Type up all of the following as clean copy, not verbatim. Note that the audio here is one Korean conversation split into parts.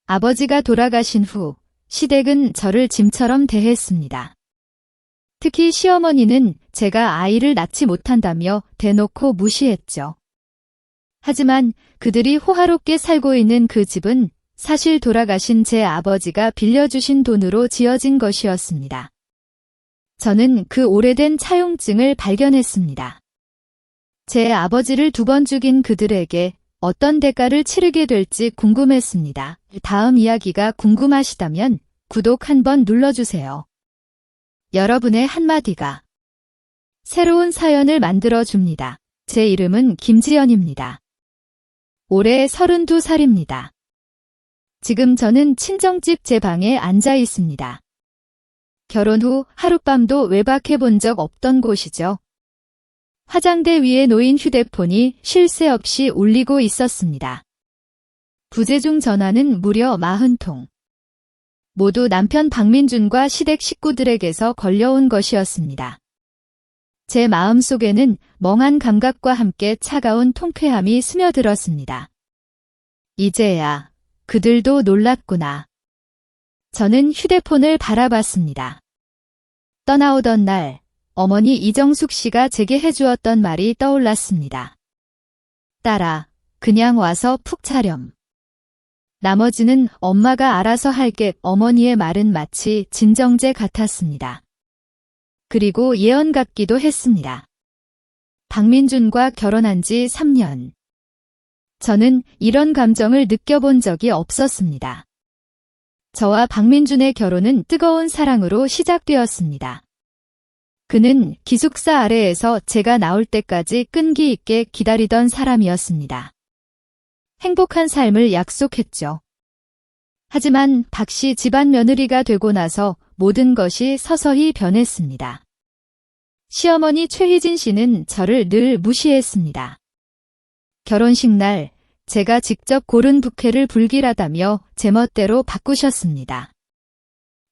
아버지가 돌아가신 후 시댁은 저를 짐처럼 대했습니다. 특히 시어머니는 제가 아이를 낳지 못한다며 대놓고 무시했죠. 하지만 그들이 호화롭게 살고 있는 그 집은 사실 돌아가신 제 아버지가 빌려주신 돈으로 지어진 것이었습니다. 저는 그 오래된 차용증을 발견했습니다. 제 아버지를 2번 죽인 그들에게 어떤 대가를 치르게 될지 궁금했습니다. 다음 이야기가 궁금하시다면 구독 한번 눌러주세요. 여러분의 한마디가 새로운 사연을 만들어줍니다. 제 이름은 김지연입니다. 올해 32살입니다. 지금 저는 친정집 제 방에 앉아 있습니다. 결혼 후 하룻밤도 외박해 본 적 없던 곳이죠. 화장대 위에 놓인 휴대폰이 쉴 새 없이 울리고 있었습니다. 부재중 전화는 무려 40통. 모두 남편 박민준과 시댁 식구들에게서 걸려온 것이었습니다. 제 마음속에는 멍한 감각과 함께 차가운 통쾌함이 스며들었습니다. 이제야 그들도 놀랐구나. 저는 휴대폰을 바라봤습니다. 떠나오던 날 어머니 이정숙 씨가 제게 해주었던 말이 떠올랐습니다. 딸아, 그냥 와서 푹 자렴. 나머지는 엄마가 알아서 할게. 어머니의 말은 마치 진정제 같았습니다. 그리고 예언 같기도 했습니다. 박민준과 결혼한 지 3년. 저는 이런 감정을 느껴본 적이 없었습니다. 저와 박민준의 결혼은 뜨거운 사랑으로 시작되었습니다. 그는 기숙사 아래에서 제가 나올 때까지 끈기 있게 기다리던 사람이었습니다. 행복한 삶을 약속했죠. 하지만 박씨 집안 며느리가 되고 나서 모든 것이 서서히 변했습니다. 시어머니 최희진 씨는 저를 늘 무시했습니다. 결혼식 날 제가 직접 고른 부케를 불길하다며 제멋대로 바꾸셨습니다.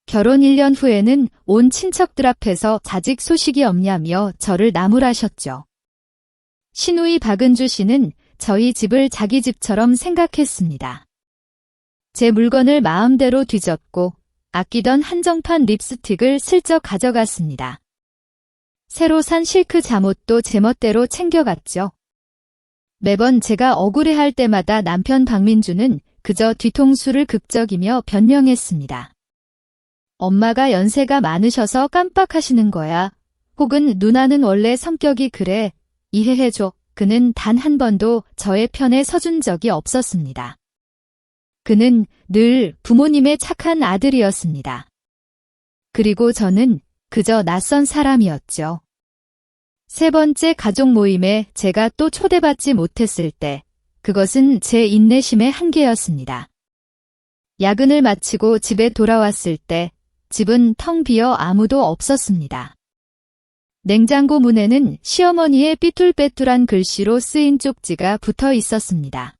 결혼 1년 후에는 온 친척들 앞에서 자직 소식이 없냐며 저를 나무라셨죠. 시누이 박은주 씨는 저희 집을 자기 집처럼 생각했습니다. 제 물건을 마음대로 뒤졌고 아끼던 한정판 립스틱을 슬쩍 가져갔습니다. 새로 산 실크 잠옷도 제멋대로 챙겨갔죠. 매번 제가 억울해할 때마다 남편 박민주는 그저 뒤통수를 극적이며 변명했습니다. 엄마가 연세가 많으셔서 깜빡하시는 거야. 혹은 누나는 원래 성격이 그래. 이해해줘. 그는 단 한 번도 저의 편에 서준 적이 없었습니다. 그는 늘 부모님의 착한 아들이었습니다. 그리고 저는 그저 낯선 사람이었죠. 3번째 가족 모임에 제가 또 초대받지 못했을 때 그것은 제 인내심의 한계였습니다. 야근을 마치고 집에 돌아왔을 때 집은 텅 비어 아무도 없었습니다. 냉장고 문에는 시어머니의 삐뚤빼뚤한 글씨로 쓰인 쪽지가 붙어 있었습니다.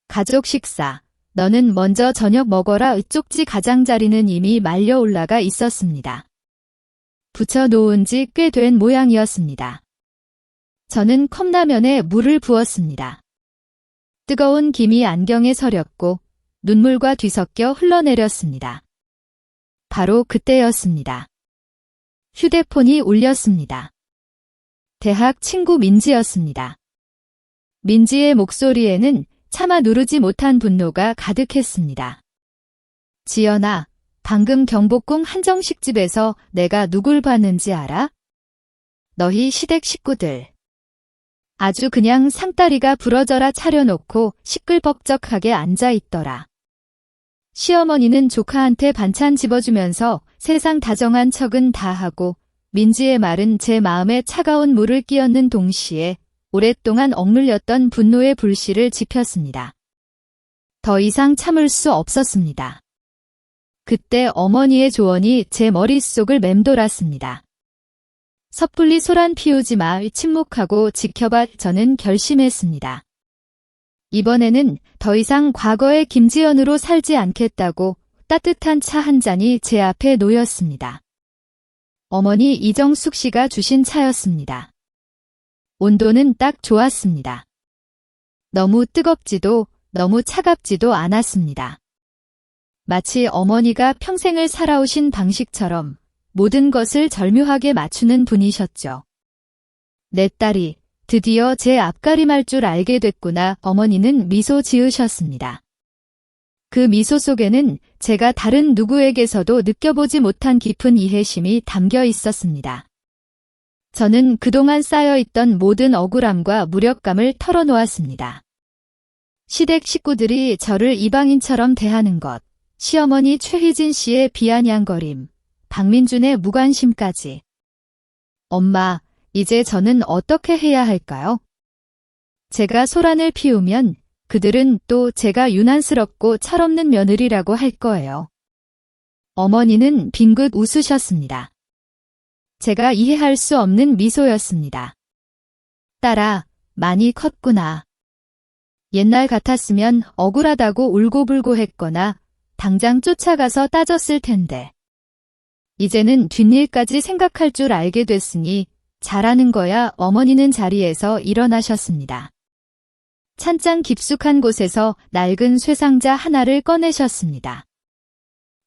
가족 식사, 너는 먼저 저녁 먹어라. 쪽지 가장자리는 이미 말려 올라가 있었습니다. 붙여놓은 지 꽤 된 모양이었습니다. 저는 컵라면에 물을 부었습니다. 뜨거운 김이 안경에 서렸고 눈물과 뒤섞여 흘러내렸습니다. 바로 그때였습니다. 휴대폰이 울렸습니다. 대학 친구 민지였습니다. 민지의 목소리에는 차마 누르지 못한 분노가 가득했습니다. 지연아, 방금 경복궁 한정식 집에서 내가 누굴 봤는지 알아? 너희 시댁 식구들. 아주 그냥 상다리가 부러져라 차려놓고 시끌벅적하게 앉아있더라. 시어머니는 조카한테 반찬 집어주면서 세상 다정한 척은 다 하고 민지의 말은 제 마음에 차가운 물을 끼얹는 동시에 오랫동안 억눌렸던 분노의 불씨를 지폈습니다. 더 이상 참을 수 없었습니다. 그때 어머니의 조언이 제 머릿속을 맴돌았습니다. 섣불리 소란 피우지 마. 침묵하고 지켜봐. 저는 결심했습니다. 이번에는 더 이상 과거의 김지연으로 살지 않겠다고 따뜻한 차 한 잔이 제 앞에 놓였습니다. 어머니 이정숙 씨가 주신 차였습니다. 온도는 딱 좋았습니다. 너무 뜨겁지도 너무 차갑지도 않았습니다. 마치 어머니가 평생을 살아오신 방식처럼 모든 것을 절묘하게 맞추는 분이셨죠. 내 딸이 드디어 제 앞가림할 줄 알게 됐구나. 어머니는 미소 지으셨습니다. 그 미소 속에는 제가 다른 누구에게서도 느껴보지 못한 깊은 이해심이 담겨 있었습니다. 저는 그동안 쌓여있던 모든 억울함과 무력감을 털어놓았습니다. 시댁 식구들이 저를 이방인처럼 대하는 것, 시어머니 최희진 씨의 비아냥거림, 박민준의 무관심까지. 엄마, 이제 저는 어떻게 해야 할까요? 제가 소란을 피우면 그들은 또 제가 유난스럽고 철없는 며느리라고 할 거예요. 어머니는 빙긋 웃으셨습니다. 제가 이해할 수 없는 미소였습니다. 딸아, 많이 컸구나. 옛날 같았으면 억울하다고 울고불고 했거나 당장 쫓아가서 따졌을 텐데. 이제는 뒷일까지 생각할 줄 알게 됐으니 잘하는 거야. 어머니는 자리에서 일어나셨습니다. 찬장 깊숙한 곳에서 낡은 쇠상자 하나를 꺼내셨습니다.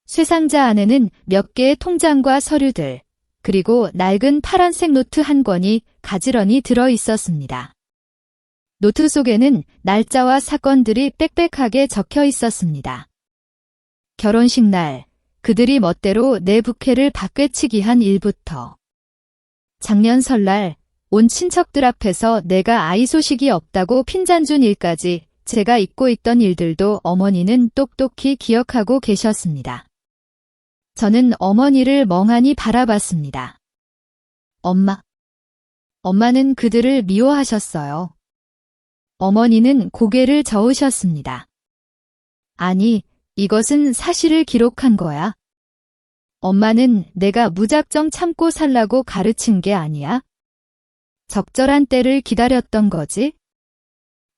쇠상자 안에는 몇 개의 통장과 서류들, 그리고 낡은 파란색 노트 한 권이 가지런히 들어 있었습니다. 노트 속에는 날짜와 사건들이 빽빽하게 적혀 있었습니다. 결혼식 날, 그들이 멋대로 내 부케를 바꿰치기 한 일부터 작년 설날, 온 친척들 앞에서 내가 아이 소식이 없다고 핀잔 준 일까지 제가 잊고 있던 일들도 어머니는 똑똑히 기억하고 계셨습니다. 저는 어머니를 멍하니 바라봤습니다. 엄마는 그들을 미워하셨어요. 어머니는 고개를 저으셨습니다. 아니, 이것은 사실을 기록한 거야. 엄마는 내가 무작정 참고 살라고 가르친 게 아니야. 적절한 때를 기다렸던 거지.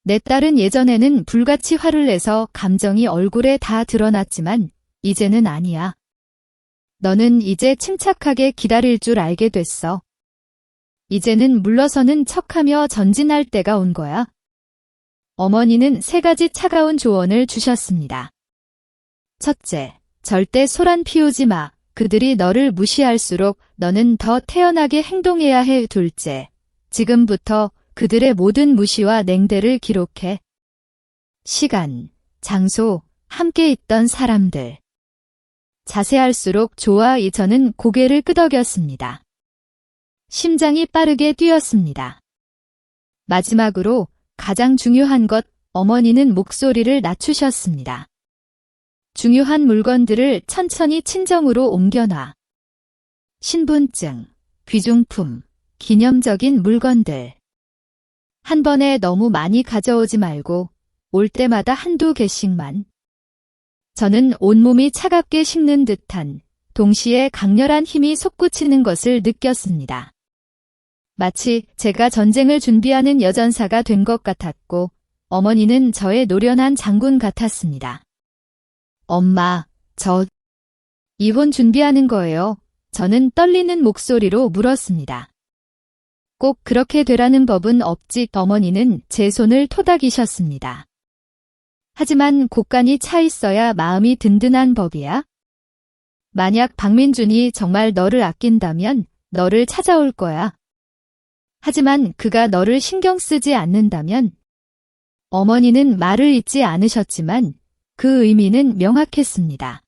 내 딸은 예전에는 불같이 화를 내서 감정이 얼굴에 다 드러났지만 이제는 아니야. 너는 이제 침착하게 기다릴 줄 알게 됐어. 이제는 물러서는 척하며 전진할 때가 온 거야. 어머니는 3가지 차가운 조언을 주셨습니다. 첫째, 절대 소란 피우지 마. 그들이 너를 무시할수록 너는 더 태연하게 행동해야 해. 둘째, 지금부터 그들의 모든 무시와 냉대를 기록해. 시간, 장소, 함께 있던 사람들. 자세할수록 좋아. 저는 고개를 끄덕였습니다. 심장이 빠르게 뛰었습니다. 마지막으로 가장 중요한 것, 어머니는 목소리를 낮추셨습니다. 중요한 물건들을 천천히 친정으로 옮겨놔. 신분증, 귀중품, 기념적인 물건들. 한 번에 너무 많이 가져오지 말고 올 때마다 1~2개씩만. 저는 온몸이 차갑게 식는 듯한 동시에 강렬한 힘이 솟구치는 것을 느꼈습니다. 마치 제가 전쟁을 준비하는 여전사가 된 것 같았고 어머니는 저의 노련한 장군 같았습니다. 엄마, 저 이혼 준비하는 거예요. 저는 떨리는 목소리로 물었습니다. 꼭 그렇게 되라는 법은 없지. 어머니는 제 손을 토닥이셨습니다. 하지만 곳간이 차 있어야 마음이 든든한 법이야. 만약 박민준이 정말 너를 아낀다면 너를 찾아올 거야. 하지만 그가 너를 신경 쓰지 않는다면. 어머니는 말을 잇지 않으셨지만 그 의미는 명확했습니다.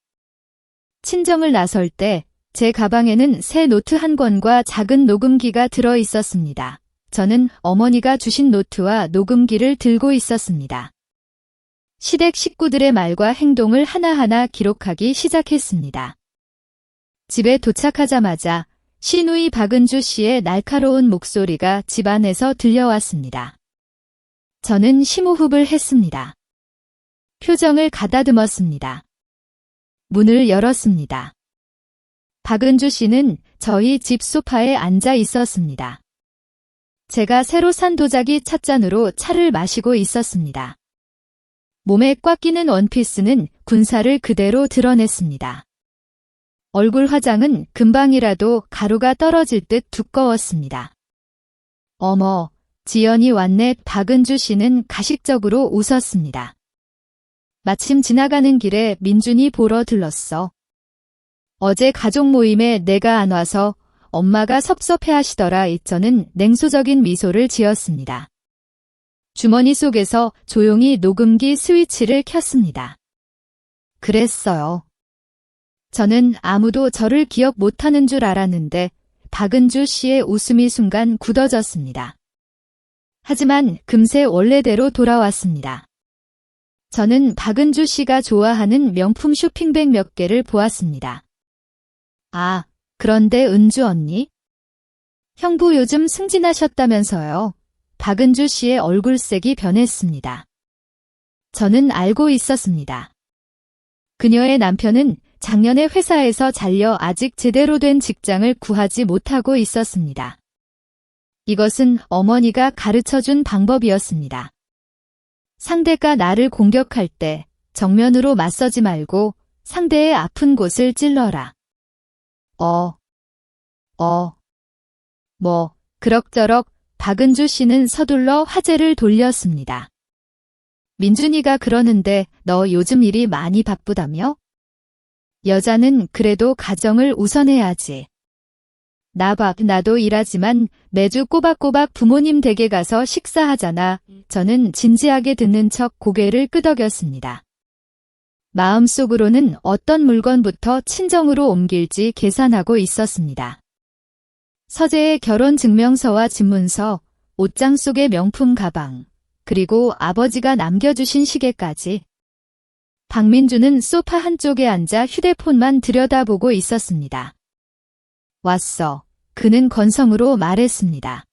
친정을 나설 때 제 가방에는 새 노트 한 권과 작은 녹음기가 들어 있었습니다. 저는 어머니가 주신 노트와 녹음기를 들고 있었습니다. 시댁 식구들의 말과 행동을 하나하나 기록하기 시작했습니다. 집에 도착하자마자 시누이 박은주 씨의 날카로운 목소리가 집 안에서 들려왔습니다. 저는 심호흡을 했습니다. 표정을 가다듬었습니다. 문을 열었습니다. 박은주 씨는 저희 집 소파에 앉아 있었습니다. 제가 새로 산 도자기 찻잔으로 차를 마시고 있었습니다. 몸에 꽉 끼는 원피스는 군살을 그대로 드러냈습니다. 얼굴 화장은 금방이라도 가루가 떨어질 듯 두꺼웠습니다. 어머, 지연이 왔네. 박은주 씨는 가식적으로 웃었습니다. 마침 지나가는 길에 민준이 보러 들렀어. 어제 가족 모임에 내가 안 와서 엄마가 섭섭해하시더라. 저는 냉소적인 미소를 지었습니다. 주머니 속에서 조용히 녹음기 스위치를 켰습니다. 그랬어요. 저는 아무도 저를 기억 못하는 줄 알았는데 박은주 씨의 웃음이 순간 굳어졌습니다. 하지만 금세 원래대로 돌아왔습니다. 저는 박은주 씨가 좋아하는 명품 쇼핑백 몇 개를 보았습니다. 아, 그런데 은주 언니? 형부 요즘 승진하셨다면서요. 박은주 씨의 얼굴색이 변했습니다. 저는 알고 있었습니다. 그녀의 남편은 작년에 회사에서 잘려 아직 제대로 된 직장을 구하지 못하고 있었습니다. 이것은 어머니가 가르쳐준 방법이었습니다. 상대가 나를 공격할 때 정면으로 맞서지 말고 상대의 아픈 곳을 찔러라. 그럭저럭 박은주 씨는 서둘러 화제를 돌렸습니다. 민준이가 그러는데 너 요즘 일이 많이 바쁘다며? 여자는 그래도 가정을 우선해야지. 나도 일하지만 매주 꼬박꼬박 부모님 댁에 가서 식사하잖아. 저는 진지하게 듣는 척 고개를 끄덕였습니다. 마음속으로는 어떤 물건부터 친정으로 옮길지 계산하고 있었습니다. 서재의 결혼 증명서와 집문서, 옷장 속의 명품 가방, 그리고 아버지가 남겨주신 시계까지. 박민주는 소파 한쪽에 앉아 휴대폰만 들여다보고 있었습니다. 왔어. 그는 건성으로 말했습니다.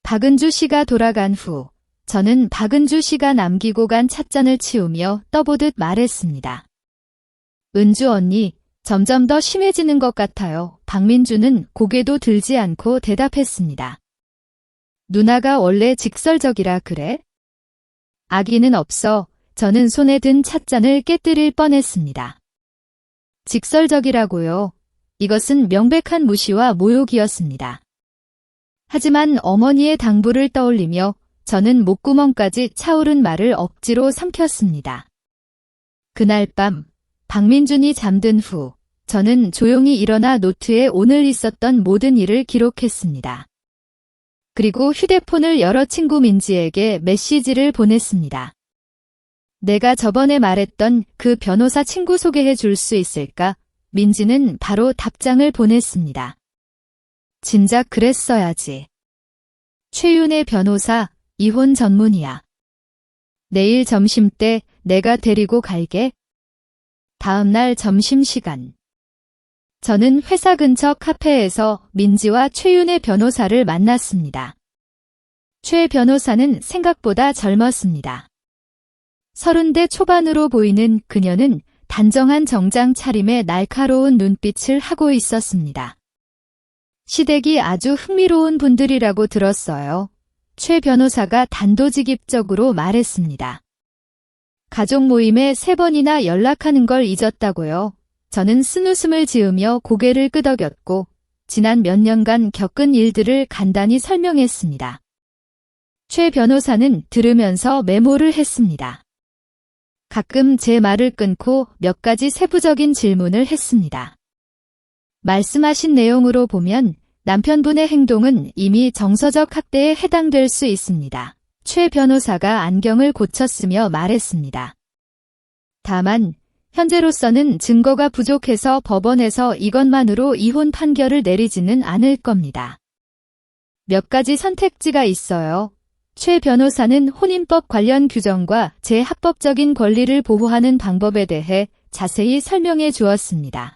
박은주 씨가 돌아간 후 저는 박은주 씨가 남기고 간 찻잔을 치우며 떠보듯 말했습니다. 은주 언니, 점점 더 심해지는 것 같아요. 박민주는 고개도 들지 않고 대답했습니다. 누나가 원래 직설적이라 그래? 아기는 없어. 저는 손에 든 찻잔을 깨뜨릴 뻔했습니다. 직설적이라고요? 이것은 명백한 무시와 모욕이었습니다. 하지만 어머니의 당부를 떠올리며 저는 목구멍까지 차오른 말을 억지로 삼켰습니다. 그날 밤 박민준이 잠든 후 저는 조용히 일어나 노트에 오늘 있었던 모든 일을 기록했습니다. 그리고 휴대폰을 열어 친구 민지에게 메시지를 보냈습니다. 내가 저번에 말했던 그 변호사 친구 소개해 줄 수 있을까? 민지는 바로 답장을 보냈습니다. 진작 그랬어야지. 최윤의 변호사, 이혼 전문이야. 내일 점심때 내가 데리고 갈게. 다음 날 점심시간. 저는 회사 근처 카페에서 민지와 최윤의 변호사를 만났습니다. 최 변호사는 생각보다 젊었습니다. 30대 초반으로 보이는 그녀는 단정한 정장 차림에 날카로운 눈빛을 하고 있었습니다. 시댁이 아주 흥미로운 분들이라고 들었어요. 최 변호사가 단도직입적으로 말했습니다. 가족 모임에 3번이나 연락하는 걸 잊었다고요. 저는 쓴웃음을 지으며 고개를 끄덕였고 지난 몇 년간 겪은 일들을 간단히 설명했습니다. 최 변호사는 들으면서 메모를 했습니다. 가끔 제 말을 끊고 몇 가지 세부적인 질문을 했습니다. 말씀하신 내용으로 보면 남편분의 행동은 이미 정서적 학대에 해당될 수 있습니다. 최 변호사가 안경을 고쳤으며 말했습니다. 다만 현재로서는 증거가 부족해서 법원에서 이것만으로 이혼 판결을 내리지는 않을 겁니다. 몇 가지 선택지가 있어요. 최 변호사는 혼인법 관련 규정과 제 합법적인 권리를 보호하는 방법에 대해 자세히 설명해 주었습니다.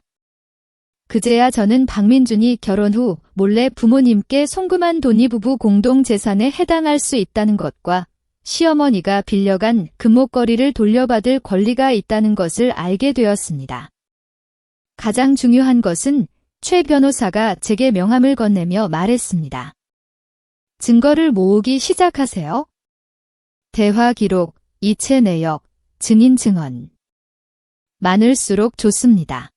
그제야 저는 박민준이 결혼 후 몰래 부모님께 송금한 돈이 부부 공동 재산에 해당할 수 있다는 것과 시어머니가 빌려간 금목걸이를 돌려받을 권리가 있다는 것을 알게 되었습니다. 가장 중요한 것은 최 변호사가 제게 명함을 건네며 말했습니다. 증거를 모으기 시작하세요. 대화 기록, 이체 내역, 증인 증언. 많을수록 좋습니다.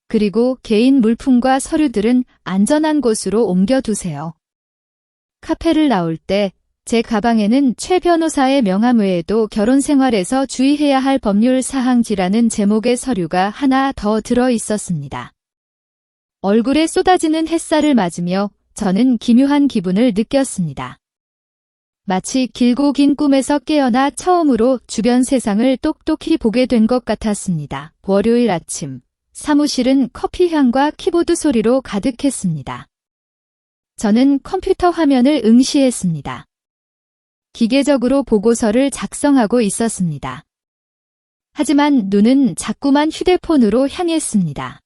그리고 개인 물품과 서류들은 안전한 곳으로 옮겨두세요. 카페를 나올 때 제 가방에는 최 변호사의 명함 외에도 결혼 생활에서 주의해야 할 법률 사항지라는 제목의 서류가 하나 더 들어 있었습니다. 얼굴에 쏟아지는 햇살을 맞으며 저는 기묘한 기분을 느꼈습니다. 마치 길고 긴 꿈에서 깨어나 처음으로 주변 세상을 똑똑히 보게 된 것 같았습니다. 월요일 아침, 사무실은 커피 향과 키보드 소리로 가득했습니다. 저는 컴퓨터 화면을 응시했습니다. 기계적으로 보고서를 작성하고 있었습니다. 하지만 눈은 자꾸만 휴대폰으로 향했습니다.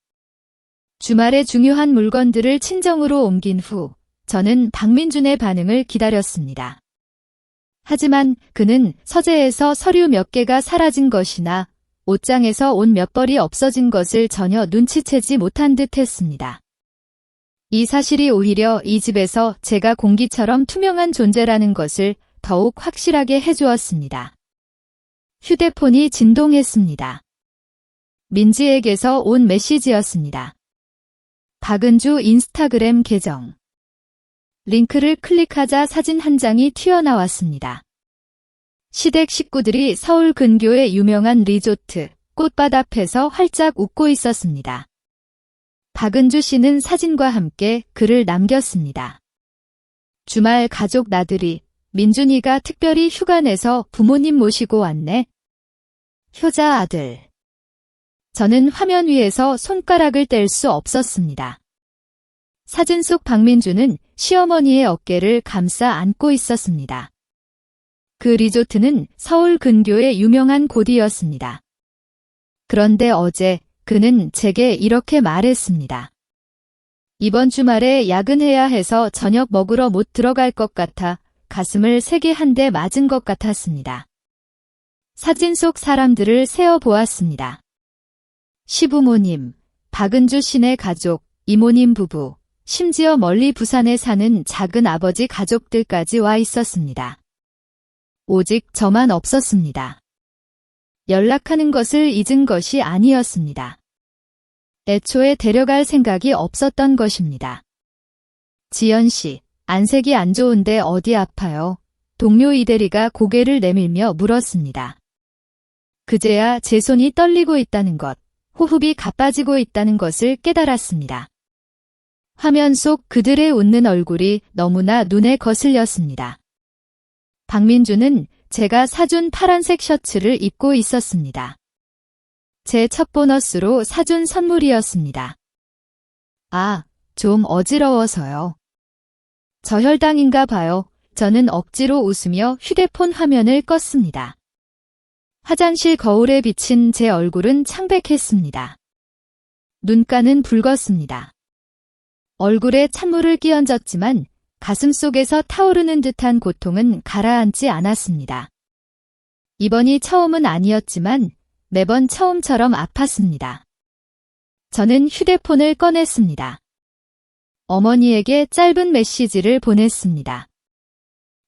주말에 중요한 물건들을 친정으로 옮긴 후 저는 박민준의 반응을 기다렸습니다. 하지만 그는 서재에서 서류 몇 개가 사라진 것이나 옷장에서 옷 몇 벌이 없어진 것을 전혀 눈치채지 못한 듯 했습니다. 이 사실이 오히려 이 집에서 제가 공기처럼 투명한 존재라는 것을 더욱 확실하게 해주었습니다. 휴대폰이 진동했습니다. 민지에게서 온 메시지였습니다. 박은주 인스타그램 계정. 링크를 클릭하자 사진 한 장이 튀어나왔습니다. 시댁 식구들이 서울 근교의 유명한 리조트, 꽃밭 앞에서 활짝 웃고 있었습니다. 박은주 씨는 사진과 함께 글을 남겼습니다. 주말 가족 나들이, 민준이가 특별히 휴가 내서 부모님 모시고 왔네. 효자 아들. 저는 화면 위에서 손가락을 뗄 수 없었습니다. 사진 속 박민주는 시어머니의 어깨를 감싸 안고 있었습니다. 그 리조트는 서울 근교의 유명한 곳이었습니다. 그런데 어제 그는 제게 이렇게 말했습니다. 이번 주말에 야근해야 해서 저녁 먹으러 못 들어갈 것 같아 가슴을 세게 한 대 맞은 것 같았습니다. 사진 속 사람들을 세어보았습니다. 시부모님, 박은주 씨네 가족, 이모님 부부, 심지어 멀리 부산에 사는 작은 아버지 가족들까지 와 있었습니다. 오직 저만 없었습니다. 연락하는 것을 잊은 것이 아니었습니다. 애초에 데려갈 생각이 없었던 것입니다. 지연 씨, 안색이 안 좋은데 어디 아파요? 동료 이대리가 고개를 내밀며 물었습니다. 그제야 제 손이 떨리고 있다는 것, 호흡이 가빠지고 있다는 것을 깨달았습니다. 화면 속 그들의 웃는 얼굴이 너무나 눈에 거슬렸습니다. 박민주는 제가 사준 파란색 셔츠를 입고 있었습니다. 제 첫 보너스로 사준 선물이었습니다. 아, 좀 어지러워서요. 저혈당인가 봐요. 저는 억지로 웃으며 휴대폰 화면을 껐습니다. 화장실 거울에 비친 제 얼굴은 창백했습니다. 눈가는 붉었습니다. 얼굴에 찬물을 끼얹었지만 가슴속에서 타오르는 듯한 고통은 가라앉지 않았습니다. 이번이 처음은 아니었지만 매번 처음처럼 아팠습니다. 저는 휴대폰을 꺼냈습니다. 어머니에게 짧은 메시지를 보냈습니다.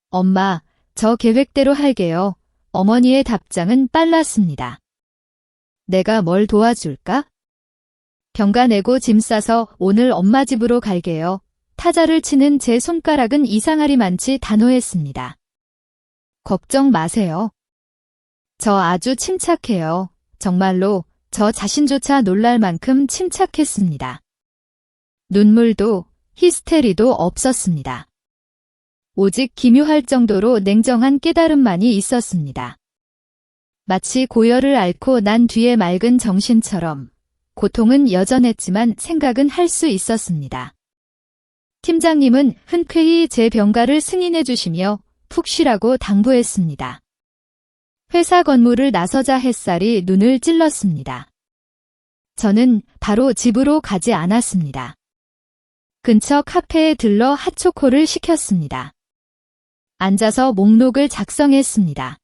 엄마, 저 계획대로 할게요. 어머니의 답장은 빨랐습니다. 내가 뭘 도와줄까? 병가 내고 짐 싸서 오늘 엄마 집으로 갈게요. 타자를 치는 제 손가락은 이상하리만치 단호했습니다. 걱정 마세요. 저 아주 침착해요. 정말로 저 자신조차 놀랄 만큼 침착했습니다. 눈물도 히스테리도 없었습니다. 오직 기묘할 정도로 냉정한 깨달음만이 있었습니다. 마치 고열을 앓고 난 뒤의 맑은 정신처럼 고통은 여전했지만 생각은 할 수 있었습니다. 팀장님은 흔쾌히 제 병가를 승인해 주시며 푹 쉬라고 당부했습니다. 회사 건물을 나서자 햇살이 눈을 찔렀습니다. 저는 바로 집으로 가지 않았습니다. 근처 카페에 들러 핫초코를 시켰습니다. 앉아서 목록을 작성했습니다.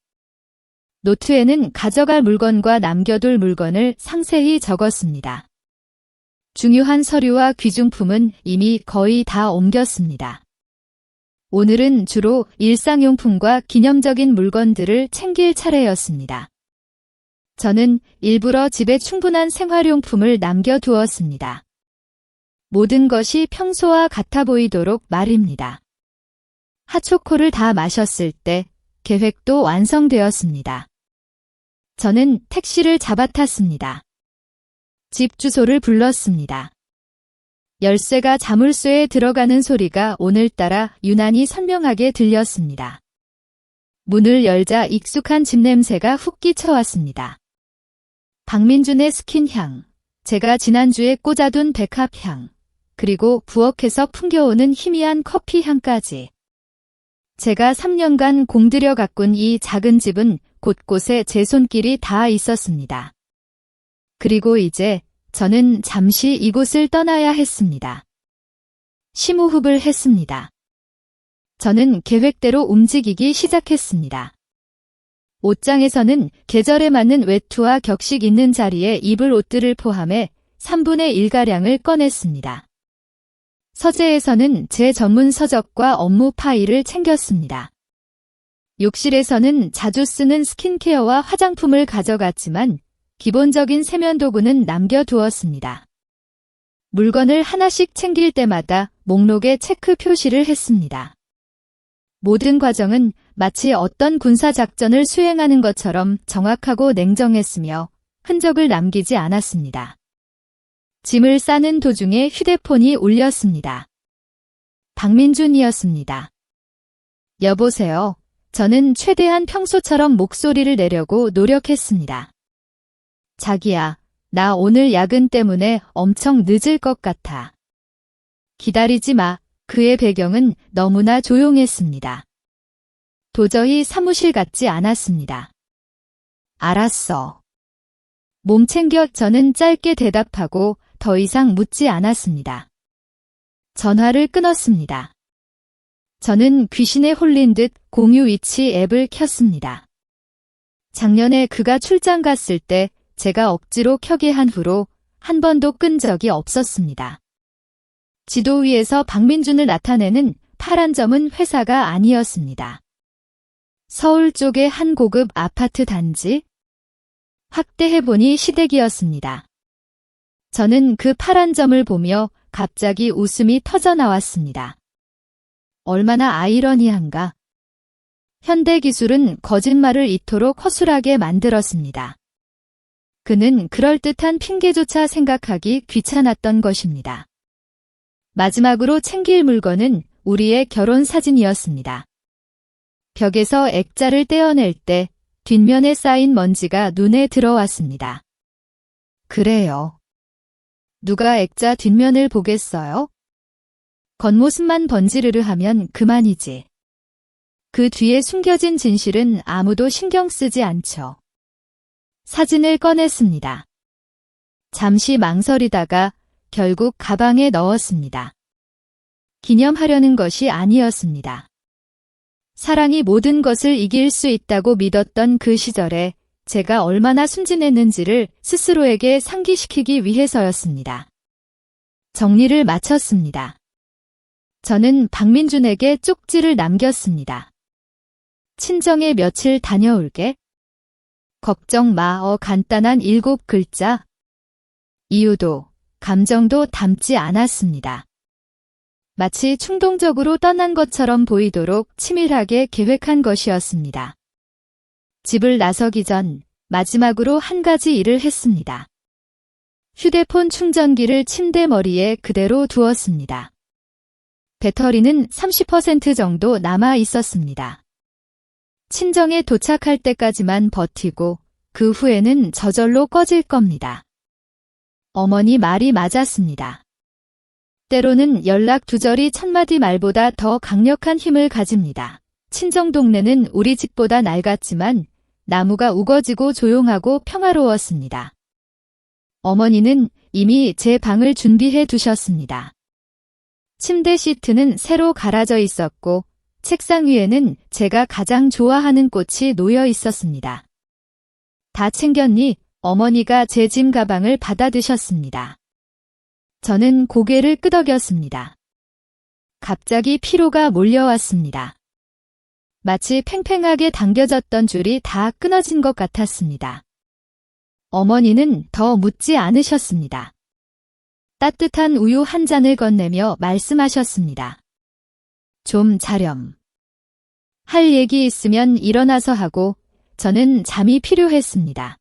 노트에는 가져갈 물건과 남겨둘 물건을 상세히 적었습니다. 중요한 서류와 귀중품은 이미 거의 다 옮겼습니다. 오늘은 주로 일상용품과 기념적인 물건들을 챙길 차례였습니다. 저는 일부러 집에 충분한 생활용품을 남겨두었습니다. 모든 것이 평소와 같아 보이도록 말입니다. 핫초코를 다 마셨을 때 계획도 완성되었습니다. 저는 택시를 잡아탔습니다. 집 주소를 불렀습니다. 열쇠가 자물쇠에 들어가는 소리가 오늘따라 유난히 선명하게 들렸습니다. 문을 열자 익숙한 집 냄새가 훅 끼쳐왔습니다. 박민준의 스킨향, 제가 지난주에 꽂아둔 백합향, 그리고 부엌에서 풍겨오는 희미한 커피향까지. 제가 3년간 공들여 가꾼 이 작은 집은 곳곳에 제 손길이 닿아 있었습니다. 그리고 이제 저는 잠시 이곳을 떠나야 했습니다. 심호흡을 했습니다. 저는 계획대로 움직이기 시작했습니다. 옷장에서는 계절에 맞는 외투와 격식 있는 자리에 입을 옷들을 포함해 3분의 1가량을 꺼냈습니다. 서재에서는 제 전문 서적과 업무 파일을 챙겼습니다. 욕실에서는 자주 쓰는 스킨케어와 화장품을 가져갔지만 기본적인 세면도구는 남겨두었습니다. 물건을 하나씩 챙길 때마다 목록에 체크 표시를 했습니다. 모든 과정은 마치 어떤 군사작전을 수행하는 것처럼 정확하고 냉정했으며 흔적을 남기지 않았습니다. 짐을 싸는 도중에 휴대폰이 울렸습니다. 박민준이었습니다. 여보세요. 저는 최대한 평소처럼 목소리를 내려고 노력했습니다. 자기야, 나 오늘 야근 때문에 엄청 늦을 것 같아. 기다리지 마. 그의 배경은 너무나 조용했습니다. 도저히 사무실 같지 않았습니다. 알았어. 몸 챙겨. 저는 짧게 대답하고 더 이상 묻지 않았습니다. 전화를 끊었습니다. 저는 귀신에 홀린 듯 공유 위치 앱을 켰습니다. 작년에 그가 출장 갔을 때 제가 억지로 켜게 한 후로 한 번도 끈 적이 없었습니다. 지도 위에서 박민준을 나타내는 파란 점은 회사가 아니었습니다. 서울 쪽의 한 고급 아파트 단지? 확대해보니 시댁이었습니다. 저는 그 파란 점을 보며 갑자기 웃음이 터져 나왔습니다. 얼마나 아이러니한가. 현대기술은 거짓말을 이토록 허술하게 만들었습니다. 그는 그럴듯한 핑계조차 생각하기 귀찮았던 것입니다. 마지막으로 챙길 물건은 우리의 결혼 사진이었습니다. 벽에서 액자를 떼어낼 때 뒷면에 쌓인 먼지가 눈에 들어왔습니다. 그래요. 누가 액자 뒷면을 보겠어요? 겉모습만 번지르르 하면 그만이지. 그 뒤에 숨겨진 진실은 아무도 신경 쓰지 않죠. 사진을 꺼냈습니다. 잠시 망설이다가 결국 가방에 넣었습니다. 기념하려는 것이 아니었습니다. 사랑이 모든 것을 이길 수 있다고 믿었던 그 시절에 제가 얼마나 순진했는지를 스스로에게 상기시키기 위해서였습니다. 정리를 마쳤습니다. 저는 박민준에게 쪽지를 남겼습니다. 친정에 며칠 다녀올게. 걱정 마. 간단한 7글자. 이유도, 감정도 담지 않았습니다. 마치 충동적으로 떠난 것처럼 보이도록 치밀하게 계획한 것이었습니다. 집을 나서기 전 마지막으로 한 가지 일을 했습니다. 휴대폰 충전기를 침대 머리에 그대로 두었습니다. 배터리는 30% 정도 남아 있었습니다. 친정에 도착할 때까지만 버티고 그 후에는 저절로 꺼질 겁니다. 어머니 말이 맞았습니다. 때로는 연락 두절이 천마디 말보다 더 강력한 힘을 가집니다. 친정 동네는 우리 집보다 낡았지만 나무가 우거지고 조용하고 평화로웠습니다. 어머니는 이미 제 방을 준비해 두셨습니다. 침대 시트는 새로 갈아져 있었고 책상 위에는 제가 가장 좋아하는 꽃이 놓여 있었습니다. 다 챙겼니? 어머니가 제 짐 가방을 받아드셨습니다. 저는 고개를 끄덕였습니다. 갑자기 피로가 몰려왔습니다. 마치 팽팽하게 당겨졌던 줄이 다 끊어진 것 같았습니다. 어머니는 더 묻지 않으셨습니다. 따뜻한 우유 한 잔을 건네며 말씀하셨습니다. 좀 자렴. 할 얘기 있으면 일어나서 하고 저는 잠이 필요했습니다.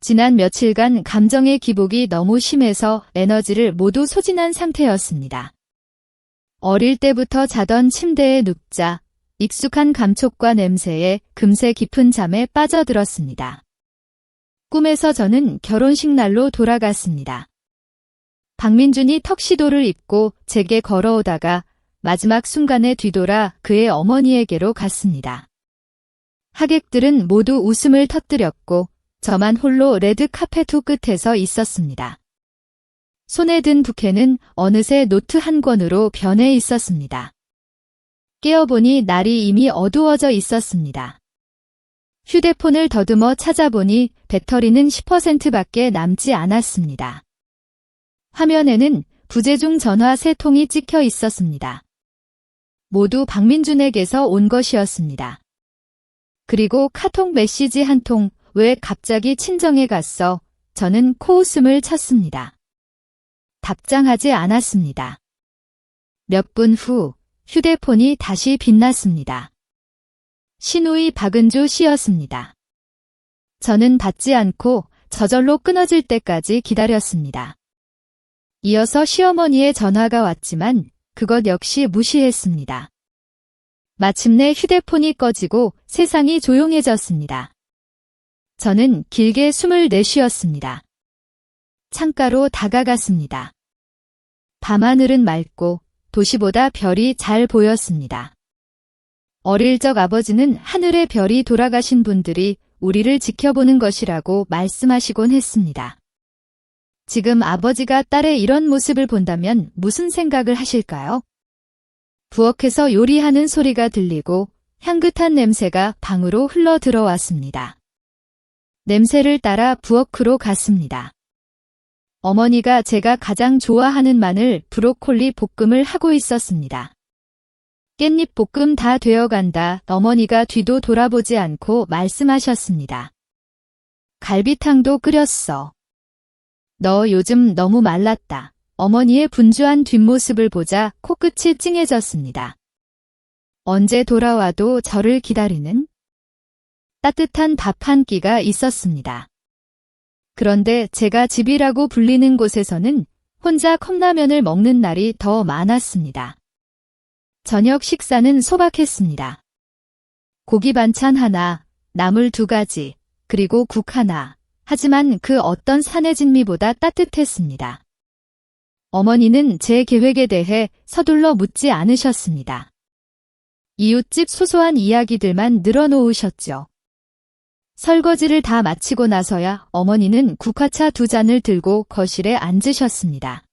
지난 며칠간 감정의 기복이 너무 심해서 에너지를 모두 소진한 상태였습니다. 어릴 때부터 자던 침대에 눕자 익숙한 감촉과 냄새에 금세 깊은 잠에 빠져들었습니다. 꿈에서 저는 결혼식 날로 돌아갔습니다. 박민준이 턱시도를 입고 제게 걸어오다가 마지막 순간에 뒤돌아 그의 어머니에게로 갔습니다. 하객들은 모두 웃음을 터뜨렸고 저만 홀로 레드 카펫 후 끝에 서 있었습니다. 손에 든 부케는 어느새 노트 한 권으로 변해 있었습니다. 깨어보니 날이 이미 어두워져 있었습니다. 휴대폰을 더듬어 찾아보니 배터리는 10%밖에 남지 않았습니다. 화면에는 부재중 전화 3통이 찍혀 있었습니다. 모두 박민준에게서 온 것이었습니다. 그리고 카톡 메시지 한 통, 왜 갑자기 친정에 갔어? 저는 코웃음을 쳤습니다. 답장하지 않았습니다. 몇 분 후 휴대폰이 다시 빛났습니다. 신우이 박은주 씨였습니다. 저는 받지 않고 저절로 끊어질 때까지 기다렸습니다. 이어서 시어머니의 전화가 왔지만 그것 역시 무시했습니다. 마침내 휴대폰이 꺼지고 세상이 조용해졌습니다. 저는 길게 숨을 내쉬었습니다. 창가로 다가갔습니다. 밤하늘은 맑고 도시보다 별이 잘 보였습니다. 어릴 적 아버지는 하늘의 별이 돌아가신 분들이 우리를 지켜보는 것이라고 말씀하시곤 했습니다. 지금 아버지가 딸의 이런 모습을 본다면 무슨 생각을 하실까요? 부엌에서 요리하는 소리가 들리고 향긋한 냄새가 방으로 흘러 들어왔습니다. 냄새를 따라 부엌으로 갔습니다. 어머니가 제가 가장 좋아하는 마늘 브로콜리 볶음을 하고 있었습니다. 깻잎 볶음 다 되어간다. 어머니가 뒤도 돌아보지 않고 말씀하셨습니다. 갈비탕도 끓였어. 너 요즘 너무 말랐다. 어머니의 분주한 뒷모습을 보자 코끝이 찡해졌습니다. 언제 돌아와도 저를 기다리는 따뜻한 밥 한 끼가 있었습니다. 그런데 제가 집이라고 불리는 곳에서는 혼자 컵라면을 먹는 날이 더 많았습니다. 저녁 식사는 소박했습니다. 고기 반찬 하나, 나물 2가지, 그리고 국 하나. 하지만 그 어떤 산의 진미보다 따뜻했습니다. 어머니는 제 계획에 대해 서둘러 묻지 않으셨습니다. 이웃집 소소한 이야기들만 늘어놓으셨죠. 설거지를 다 마치고 나서야 어머니는 국화차 2잔을 들고 거실에 앉으셨습니다.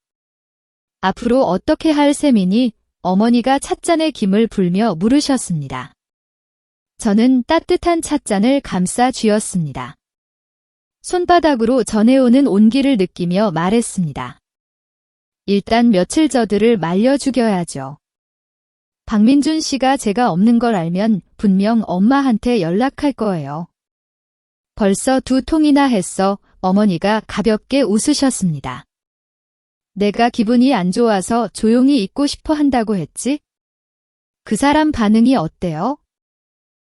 앞으로 어떻게 할 셈이니 어머니가 찻잔에 김을 불며 물으셨습니다. 저는 따뜻한 찻잔을 감싸 쥐었습니다. 손바닥으로 전해오는 온기를 느끼며 말했습니다. 일단 며칠 저들을 말려 죽여야죠. 박민준 씨가 제가 없는 걸 알면 분명 엄마한테 연락할 거예요. 벌써 2통이나 했어. 어머니가 가볍게 웃으셨습니다. 내가 기분이 안 좋아서 조용히 있고 싶어 한다고 했지? 그 사람 반응이 어때요?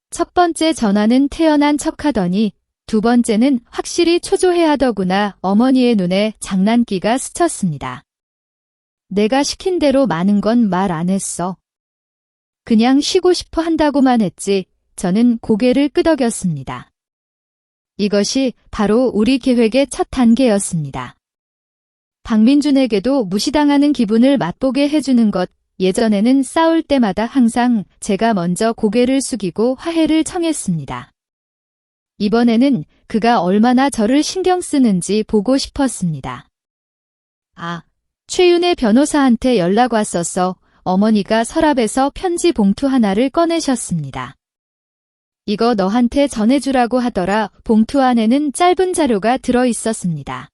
첫 번째 전화는 태연한 척하더니 2번째는 확실히 초조해하더구나. 어머니의 눈에 장난기가 스쳤습니다. 내가 시킨 대로 많은 건 말 안 했어. 그냥 쉬고 싶어 한다고만 했지. 저는 고개를 끄덕였습니다. 이것이 바로 우리 계획의 첫 단계였습니다. 박민준에게도 무시당하는 기분을 맛보게 해주는 것. 예전에는 싸울 때마다 항상 제가 먼저 고개를 숙이고 화해를 청했습니다. 이번에는 그가 얼마나 저를 신경 쓰는지 보고 싶었습니다. 아, 최윤의 변호사한테 연락 왔었어. 어머니가 서랍에서 편지 봉투 하나를 꺼내셨습니다. 이거 너한테 전해주라고 하더라. 봉투 안에는 짧은 자료가 들어 있었습니다.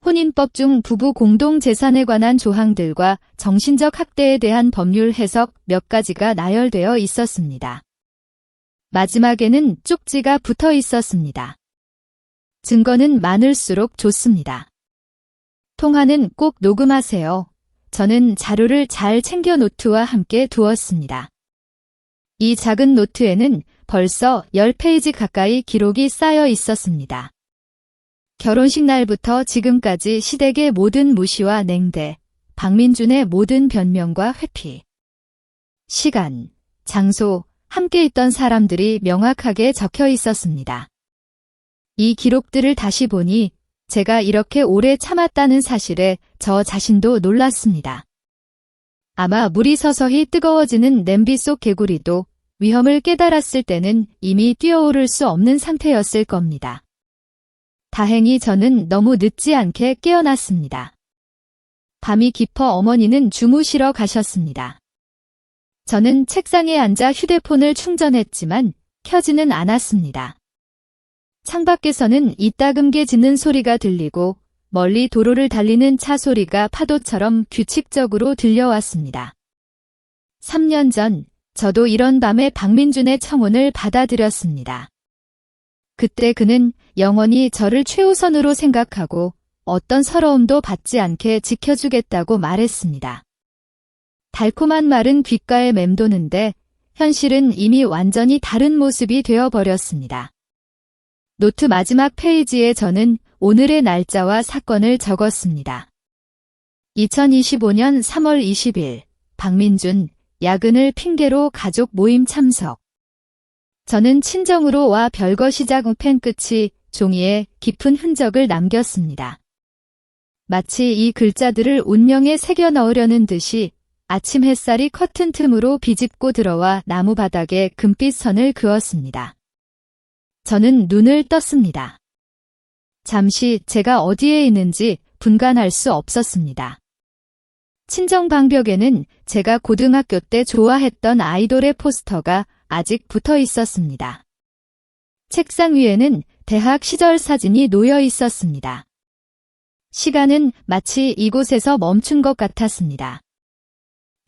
혼인법 중 부부 공동재산에 관한 조항들과 정신적 학대에 대한 법률 해석 몇 가지가 나열되어 있었습니다. 마지막에는 쪽지가 붙어 있었습니다. 증거는 많을수록 좋습니다. 통화는 꼭 녹음하세요. 저는 자료를 잘 챙겨 노트와 함께 두었습니다. 이 작은 노트에는 벌써 10페이지 가까이 기록이 쌓여 있었습니다. 결혼식 날부터 지금까지 시댁의 모든 무시와 냉대, 박민준의 모든 변명과 회피. 시간, 장소, 함께 있던 사람들이 명확하게 적혀 있었습니다. 이 기록들을 다시 보니 제가 이렇게 오래 참았다는 사실에 저 자신도 놀랐습니다. 아마 물이 서서히 뜨거워지는 냄비 속 개구리도 위험을 깨달았을 때는 이미 뛰어오를 수 없는 상태였을 겁니다. 다행히 저는 너무 늦지 않게 깨어났습니다. 밤이 깊어 어머니는 주무시러 가셨습니다. 저는 책상에 앉아 휴대폰을 충전했지만 켜지는 않았습니다. 창밖에서는 이따금게 짖는 소리가 들리고 멀리 도로를 달리는 차 소리가 파도처럼 규칙적으로 들려왔습니다. 3년 전 저도 이런 밤에 박민준의 청혼을 받아들였습니다. 그때 그는 영원히 저를 최우선으로 생각하고 어떤 서러움도 받지 않게 지켜주겠다고 말했습니다. 달콤한 말은 귓가에 맴도는데 현실은 이미 완전히 다른 모습이 되어버렸습니다. 노트 마지막 페이지에 저는 오늘의 날짜와 사건을 적었습니다. 2025년 3월 20일 박민준, 야근을 핑계로 가족 모임 참석. 저는 친정으로 와 별거 시작 펜 끝이 종이에 깊은 흔적을 남겼습니다. 마치 이 글자들을 운명에 새겨 넣으려는 듯이 아침 햇살이 커튼 틈으로 비집고 들어와 나무 바닥에 금빛 선을 그었습니다. 저는 눈을 떴습니다. 잠시 제가 어디에 있는지 분간할 수 없었습니다. 친정 방벽에는 제가 고등학교 때 좋아했던 아이돌의 포스터가 아직 붙어 있었습니다. 책상 위에는 대학 시절 사진이 놓여 있었습니다. 시간은 마치 이곳에서 멈춘 것 같았습니다.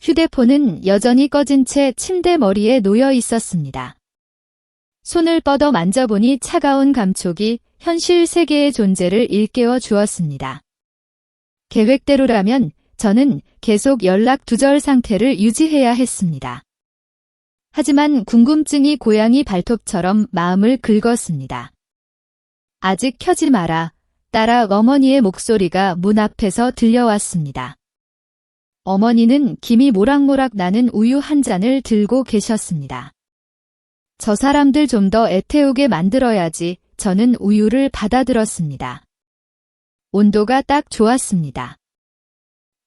휴대폰은 여전히 꺼진 채 침대 머리에 놓여 있었습니다. 손을 뻗어 만져보니 차가운 감촉이 현실 세계의 존재를 일깨워 주었습니다. 계획대로라면 저는 계속 연락 두절 상태를 유지해야 했습니다. 하지만 궁금증이 고양이 발톱처럼 마음을 긁었습니다. 아직 켜지 마라. 따라 어머니의 목소리가 문 앞에서 들려왔습니다. 어머니는 김이 모락모락 나는 우유 한 잔을 들고 계셨습니다. 저 사람들 좀 더 애태우게 만들어야지. 저는 우유를 받아들었습니다. 온도가 딱 좋았습니다.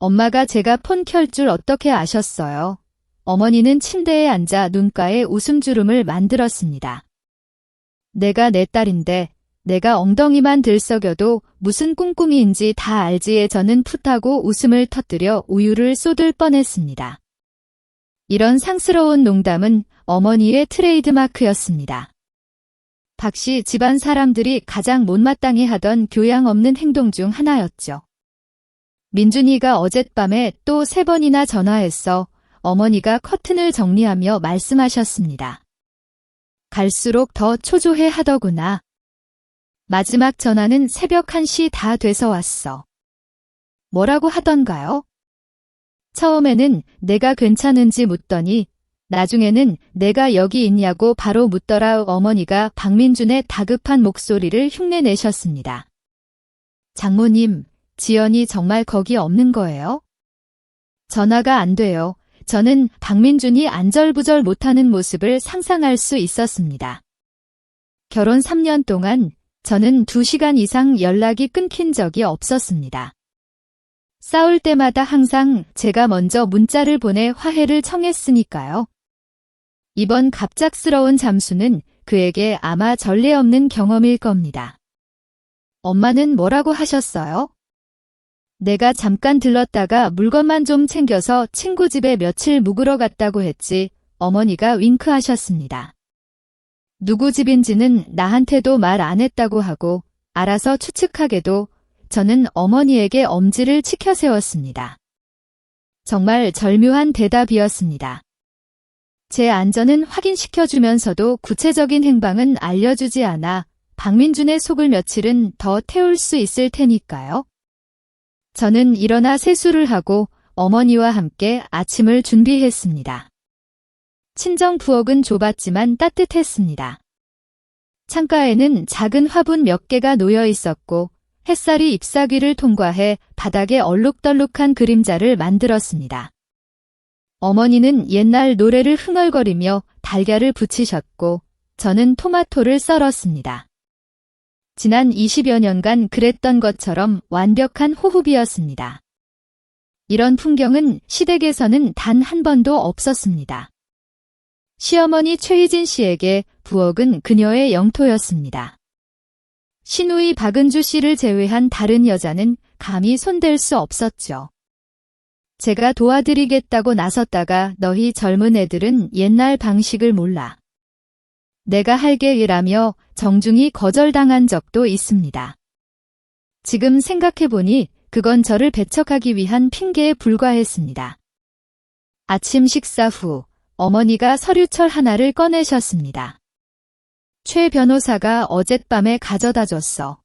엄마가 제가 폰 켤 줄 어떻게 아셨어요? 어머니는 침대에 앉아 눈가에 웃음주름을 만들었습니다. 내가 내 딸인데 내가 엉덩이만 들썩여도 무슨 꿍꿍이인지 다 알지에 저는 풋하고 웃음을 터뜨려 우유를 쏟을 뻔했습니다. 이런 상스러운 농담은 어머니의 트레이드마크였습니다. 박씨 집안 사람들이 가장 못마땅해 하던 교양 없는 행동 중 하나였죠. 민준이가 어젯밤에 또 3번이나 전화했어 어머니가 커튼을 정리하며 말씀하셨습니다. 갈수록 더 초조해 하더구나. 마지막 전화는 새벽 1시 다 돼서 왔어. 뭐라고 하던가요? 처음에는 내가 괜찮은지 묻더니 나중에는 내가 여기 있냐고 바로 묻더라. 어머니가 박민준의 다급한 목소리를 흉내내셨습니다. 장모님, 지연이 정말 거기 없는 거예요? 전화가 안 돼요. 저는 박민준이 안절부절 못하는 모습을 상상할 수 있었습니다. 결혼 3년 동안 저는 2시간 이상 연락이 끊긴 적이 없었습니다. 싸울 때마다 항상 제가 먼저 문자를 보내 화해를 청했으니까요. 이번 갑작스러운 잠수는 그에게 아마 전례 없는 경험일 겁니다. 엄마는 뭐라고 하셨어요? 내가 잠깐 들렀다가 물건만 좀 챙겨서 친구 집에 며칠 묵으러 갔다고 했지. 어머니가 윙크하셨습니다. 누구 집인지는 나한테도 말 안 했다고 하고 알아서 추측하게도 저는 어머니에게 엄지를 치켜 세웠습니다. 정말 절묘한 대답이었습니다. 제 안전은 확인시켜주면서도 구체적인 행방은 알려주지 않아 박민준의 속을 며칠은 더 태울 수 있을 테니까요. 저는 일어나 세수를 하고 어머니와 함께 아침을 준비했습니다. 친정 부엌은 좁았지만 따뜻했습니다. 창가에는 작은 화분 몇 개가 놓여 있었고 햇살이 잎사귀를 통과해 바닥에 얼룩덜룩한 그림자를 만들었습니다. 어머니는 옛날 노래를 흥얼거리며 달걀을 부치셨고 저는 토마토를 썰었습니다. 지난 20여 년간 그랬던 것처럼 완벽한 호흡이었습니다. 이런 풍경은 시댁에서는 단 한 번도 없었습니다. 시어머니 최희진 씨에게 부엌은 그녀의 영토였습니다. 시누이 박은주 씨를 제외한 다른 여자는 감히 손댈 수 없었죠. 제가 도와드리겠다고 나섰다가 너희 젊은 애들은 옛날 방식을 몰라. 내가 할게 이라며 정중히 거절당한 적도 있습니다. 지금 생각해보니 그건 저를 배척하기 위한 핑계에 불과했습니다. 아침 식사 후 어머니가 서류철 하나를 꺼내셨습니다. 최 변호사가 어젯밤에 가져다 줬어.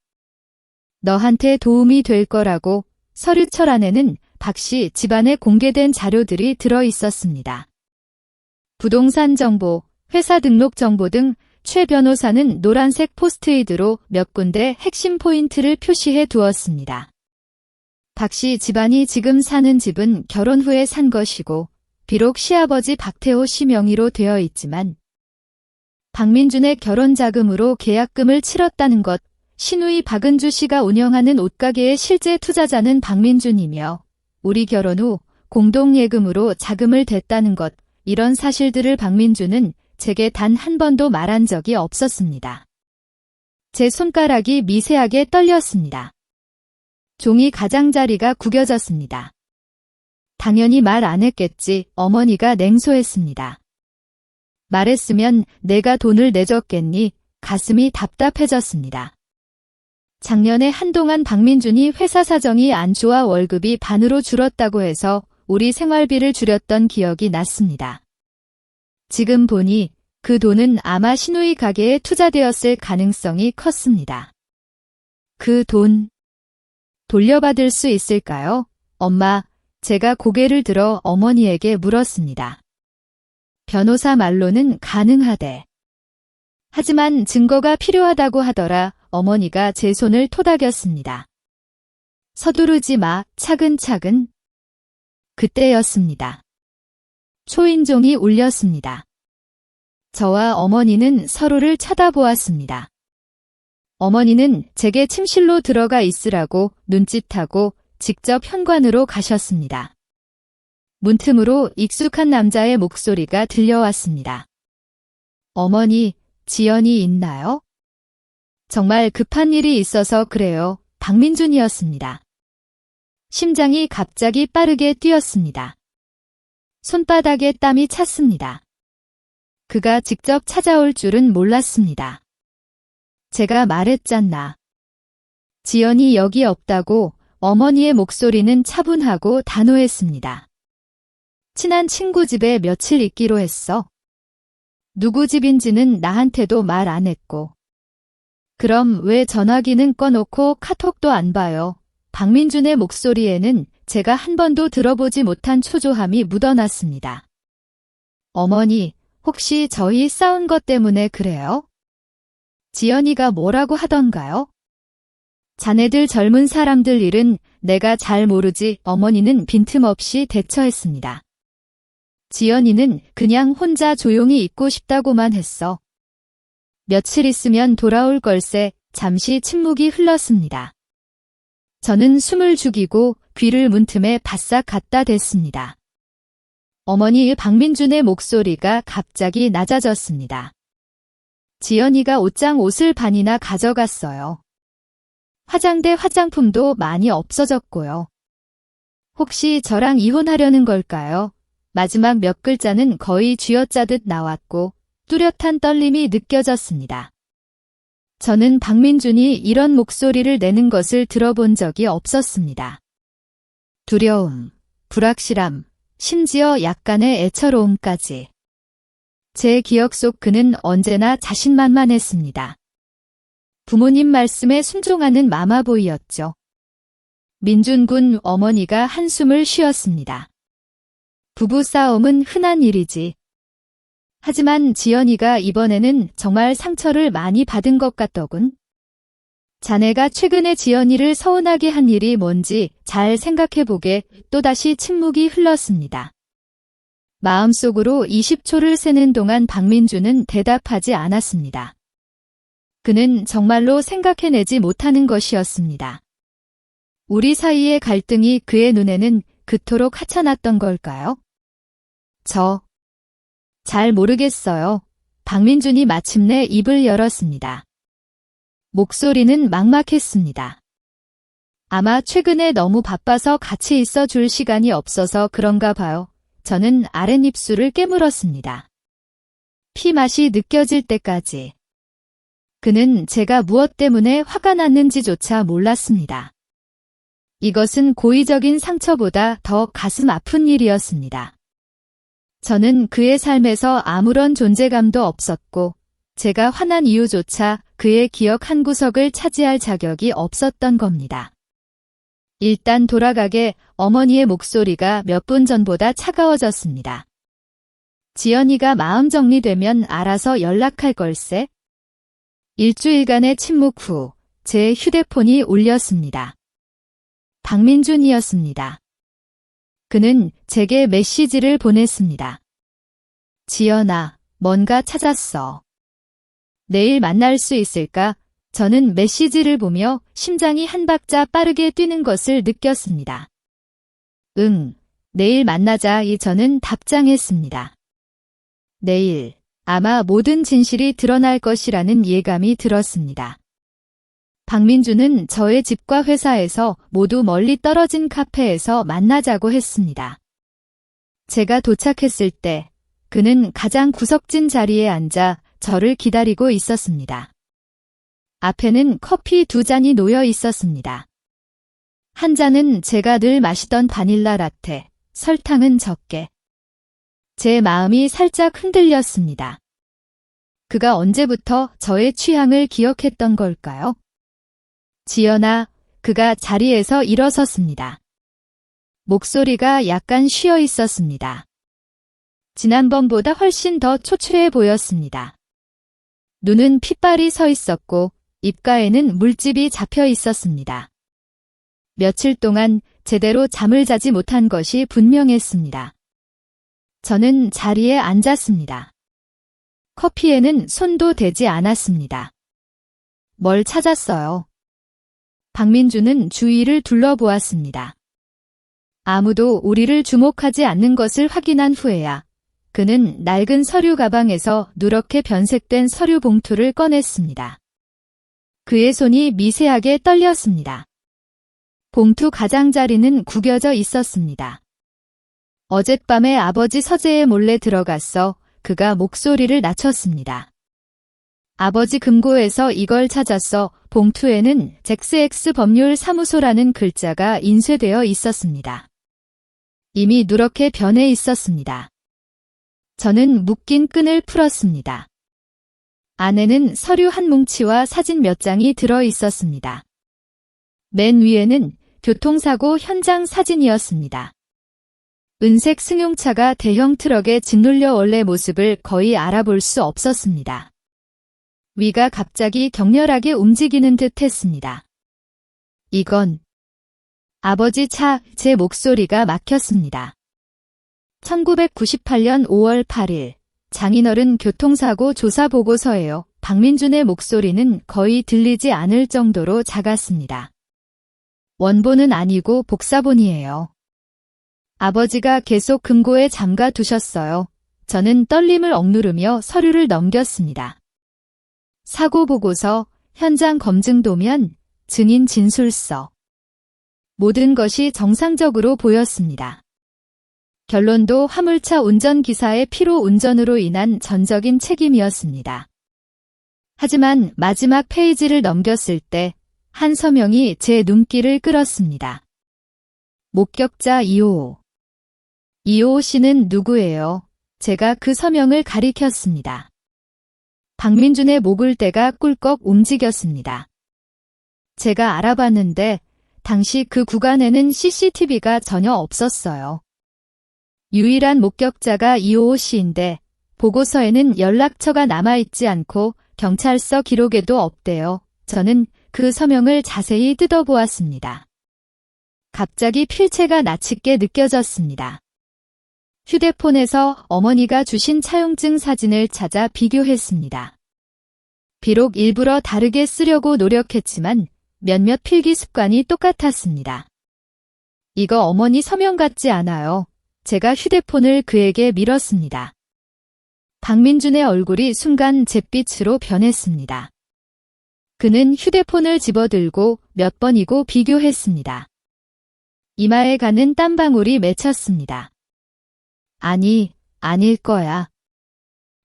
너한테 도움이 될 거라고. 서류철 안에는 박 씨 집안에 공개된 자료들이 들어 있었습니다. 부동산 정보, 회사 등록 정보 등 최 변호사는 노란색 포스트잇으로 몇 군데 핵심 포인트를 표시해 두었습니다. 박 씨 집안이 지금 사는 집은 결혼 후에 산 것이고 비록 시아버지 박태호 씨 명의로 되어 있지만 박민준의 결혼 자금으로 계약금을 치렀다는 것, 시누이 박은주 씨가 운영하는 옷가게의 실제 투자자는 박민준이며 우리 결혼 후 공동예금으로 자금을 댔다는 것, 이런 사실들을 박민준은 제게 단 한 번도 말한 적이 없었습니다. 제 손가락이 미세하게 떨렸습니다. 종이 가장자리가 구겨졌습니다. 당연히 말 안 했겠지. 어머니가 냉소했습니다. 말했으면 내가 돈을 내줬겠니? 가슴이 답답해졌습니다. 작년에 한동안 박민준이 회사 사정이 안 좋아 월급이 반으로 줄었다고 해서 우리 생활비를 줄였던 기억이 났습니다. 지금 보니 그 돈은 아마 시누이 가게에 투자되었을 가능성이 컸습니다. 그 돈 돌려받을 수 있을까요? 엄마, 제가 고개를 들어 어머니에게 물었습니다. 변호사 말로는 가능하대. 하지만 증거가 필요하다고 하더라. 어머니가 제 손을 토닥였습니다. 서두르지 마, 차근차근. 그때였습니다. 초인종이 울렸습니다. 저와 어머니는 서로를 쳐다보았습니다. 어머니는 제게 침실로 들어가 있으라고 눈짓하고 직접 현관으로 가셨습니다. 문틈으로 익숙한 남자의 목소리가 들려왔습니다. 어머니, 지연이 있나요? 정말 급한 일이 있어서 그래요. 박민준이었습니다. 심장이 갑자기 빠르게 뛰었습니다. 손바닥에 땀이 찼습니다. 그가 직접 찾아올 줄은 몰랐습니다. 제가 말했잖아. 지연이 여기 없다고. 어머니의 목소리는 차분하고 단호했습니다. 친한 친구 집에 며칠 있기로 했어. 누구 집인지는 나한테도 말 안 했고. 그럼 왜 전화기는 꺼놓고 카톡도 안 봐요? 박민준의 목소리에는 제가 한 번도 들어보지 못한 초조함이 묻어났습니다. 어머니, 혹시 저희 싸운 것 때문에 그래요? 지연이가 뭐라고 하던가요? 자네들 젊은 사람들 일은 내가 잘 모르지. 어머니는 빈틈없이 대처했습니다. 지연이는 그냥 혼자 조용히 있고 싶다고만 했어. 며칠 있으면 돌아올 걸세. 잠시 침묵이 흘렀습니다. 저는 숨을 죽이고 귀를 문틈에 바싹 갖다 댔습니다. 어머니의 박민준의 목소리가 갑자기 낮아졌습니다. 지연이가 옷장 옷을 반이나 가져갔어요. 화장대 화장품도 많이 없어졌고요. 혹시 저랑 이혼하려는 걸까요? 마지막 몇 글자는 거의 쥐어짜듯 나왔고 뚜렷한 떨림이 느껴졌습니다. 저는 박민준이 이런 목소리를 내는 것을 들어본 적이 없었습니다. 두려움, 불확실함, 심지어 약간의 애처로움까지. 제 기억 속 그는 언제나 자신만만했습니다. 부모님 말씀에 순종하는 마마보이였죠. 민준군 어머니가 한숨을 쉬었습니다. 부부싸움은 흔한 일이지. 하지만 지연이가 이번에는 정말 상처를 많이 받은 것 같더군. 자네가 최근에 지연이를 서운하게 한 일이 뭔지 잘 생각해보게. 또다시 침묵이 흘렀습니다. 마음속으로 20초를 세는 동안 박민주는 대답하지 않았습니다. 그는 정말로 생각해내지 못하는 것이었습니다. 우리 사이의 갈등이 그의 눈에는 그토록 하찮았던 걸까요? 잘 모르겠어요. 박민준이 마침내 입을 열었습니다. 목소리는 막막했습니다. 아마 최근에 너무 바빠서 같이 있어 줄 시간이 없어서 그런가 봐요. 저는 아랫입술을 깨물었습니다. 피맛이 느껴질 때까지. 그는 제가 무엇 때문에 화가 났는지조차 몰랐습니다. 이것은 고의적인 상처보다 더 가슴 아픈 일이었습니다. 저는 그의 삶에서 아무런 존재감도 없었고 제가 화난 이유조차 그의 기억 한 구석을 차지할 자격이 없었던 겁니다. 일단 돌아가게. 어머니의 목소리가 몇 분 전보다 차가워졌습니다. 지연이가 마음 정리되면 알아서 연락할 걸세. 일주일간의 침묵 후 제 휴대폰이 울렸습니다. 박민준이었습니다. 그는 제게 메시지를 보냈습니다. 지연아, 뭔가 찾았어. 내일 만날 수 있을까? 저는 메시지를 보며 심장이 한 박자 빠르게 뛰는 것을 느꼈습니다. 응, 내일 만나자. 저는 답장했습니다. 내일, 아마 모든 진실이 드러날 것이라는 예감이 들었습니다. 박민주는 저의 집과 회사에서 모두 멀리 떨어진 카페에서 만나자고 했습니다. 제가 도착했을 때 그는 가장 구석진 자리에 앉아 저를 기다리고 있었습니다. 앞에는 커피 2잔이 놓여 있었습니다. 한 잔은 제가 늘 마시던 바닐라 라테, 설탕은 적게. 제 마음이 살짝 흔들렸습니다. 그가 언제부터 저의 취향을 기억했던 걸까요? 지연아, 그가 자리에서 일어섰습니다. 목소리가 약간 쉬어 있었습니다. 지난번보다 훨씬 더 초췌해 보였습니다. 눈은 핏발이 서 있었고 입가에는 물집이 잡혀 있었습니다. 며칠 동안 제대로 잠을 자지 못한 것이 분명했습니다. 저는 자리에 앉았습니다. 커피에는 손도 대지 않았습니다. 뭘 찾았어요? 박민주는 주위를 둘러보았습니다. 아무도 우리를 주목하지 않는 것을 확인한 후에야 그는 낡은 서류 가방에서 누렇게 변색된 서류 봉투를 꺼냈습니다. 그의 손이 미세하게 떨렸습니다. 봉투 가장자리는 구겨져 있었습니다. 어젯밤에 아버지 서재에 몰래 들어갔어. 그가 목소리를 낮췄습니다. 아버지 금고에서 이걸 찾았어. 봉투에는 잭스엑스 법률 사무소라는 글자가 인쇄되어 있었습니다. 이미 누렇게 변해 있었습니다. 저는 묶인 끈을 풀었습니다. 안에는 서류 한 뭉치와 사진 몇 장이 들어 있었습니다. 맨 위에는 교통사고 현장 사진이었습니다. 은색 승용차가 대형 트럭에 짓눌려 원래 모습을 거의 알아볼 수 없었습니다. 위가 갑자기 격렬하게 움직이는 듯 했습니다. 이건 아버지 차. 제 목소리가 막혔습니다. 1998년 5월 8일 장인어른 교통사고 조사 보고서예요. 박민준의 목소리는 거의 들리지 않을 정도로 작았습니다. 원본은 아니고 복사본이에요. 아버지가 계속 금고에 잠가 두셨어요. 저는 떨림을 억누르며 서류를 넘겼습니다. 사고 보고서, 현장 검증 도면, 증인 진술서. 모든 것이 정상적으로 보였습니다. 결론도 화물차 운전기사의 피로 운전으로 인한 전적인 책임이었습니다. 하지만 마지막 페이지를 넘겼을 때 한 서명이 제 눈길을 끌었습니다. 목격자 이호호. 이호호 씨는 누구예요? 제가 그 서명을 가리켰습니다. 박민준의 목을대가 꿀꺽 움직였습니다. 제가 알아봤는데 당시 그 구간에는 CCTV가 전혀 없었어요. 유일한 목격자가 이호호 씨인데 보고서에는 연락처가 남아있지 않고 경찰서 기록에도 없대요. 저는 그 서명을 자세히 뜯어보았습니다. 갑자기 필체가 낯익게 느껴졌습니다. 휴대폰에서 어머니가 주신 차용증 사진을 찾아 비교했습니다. 비록 일부러 다르게 쓰려고 노력했지만 몇몇 필기 습관이 똑같았습니다. 이거 어머니 서명 같지 않아요. 제가 휴대폰을 그에게 밀었습니다. 박민준의 얼굴이 순간 잿빛으로 변했습니다. 그는 휴대폰을 집어들고 몇 번이고 비교했습니다. 이마에 가는 땀방울이 맺혔습니다. 아니, 아닐 거야.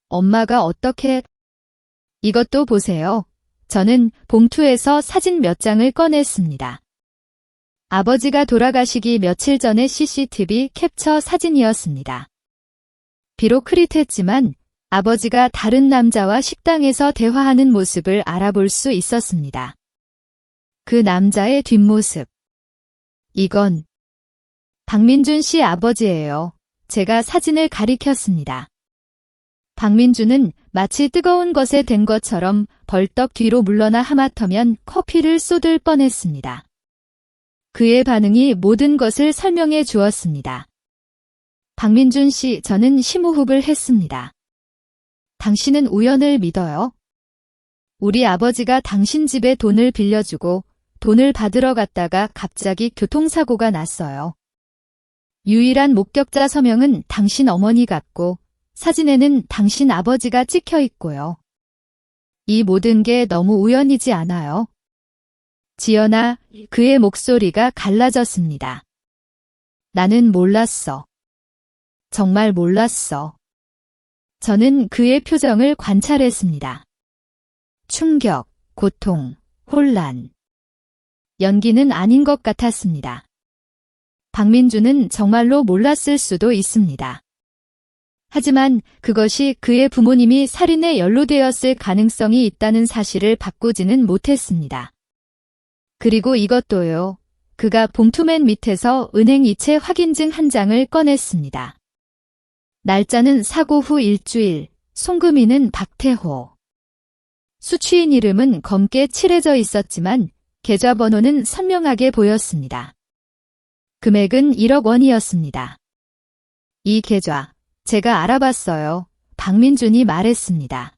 엄마가 어떻게... 이것도 보세요. 저는 봉투에서 사진 몇 장을 꺼냈습니다. 아버지가 돌아가시기 며칠 전의 CCTV 캡처 사진이었습니다. 비록 흐릿했지만 아버지가 다른 남자와 식당에서 대화하는 모습을 알아볼 수 있었습니다. 그 남자의 뒷모습. 이건 박민준 씨 아버지예요. 제가 사진을 가리켰습니다. 박민준은 마치 뜨거운 것에 댄 것처럼 벌떡 뒤로 물러나 하마터면 커피를 쏟을 뻔했습니다. 그의 반응이 모든 것을 설명해 주었습니다. 박민준 씨, 저는 심호흡을 했습니다. 당신은 우연을 믿어요? 우리 아버지가 당신 집에 돈을 빌려주고 돈을 받으러 갔다가 갑자기 교통사고가 났어요. 유일한 목격자 서명은 당신 어머니 같고 사진에는 당신 아버지가 찍혀 있고요. 이 모든 게 너무 우연이지 않아요? 지연아, 그의 목소리가 갈라졌습니다. 나는 몰랐어. 정말 몰랐어. 저는 그의 표정을 관찰했습니다. 충격, 고통, 혼란. 연기는 아닌 것 같았습니다. 박민준은 정말로 몰랐을 수도 있습니다. 하지만 그것이 그의 부모님이 살인에 연루되었을 가능성이 있다는 사실을 바꾸지는 못했습니다. 그리고 이것도요. 그가 봉투맨 밑에서 은행 이체 확인증 한 장을 꺼냈습니다. 날짜는 사고 후 일주일, 송금인은 박태호. 수취인 이름은 검게 칠해져 있었지만 계좌번호는 선명하게 보였습니다. 금액은 1억 원이었습니다. 이 계좌, 제가 알아봤어요. 박민준이 말했습니다.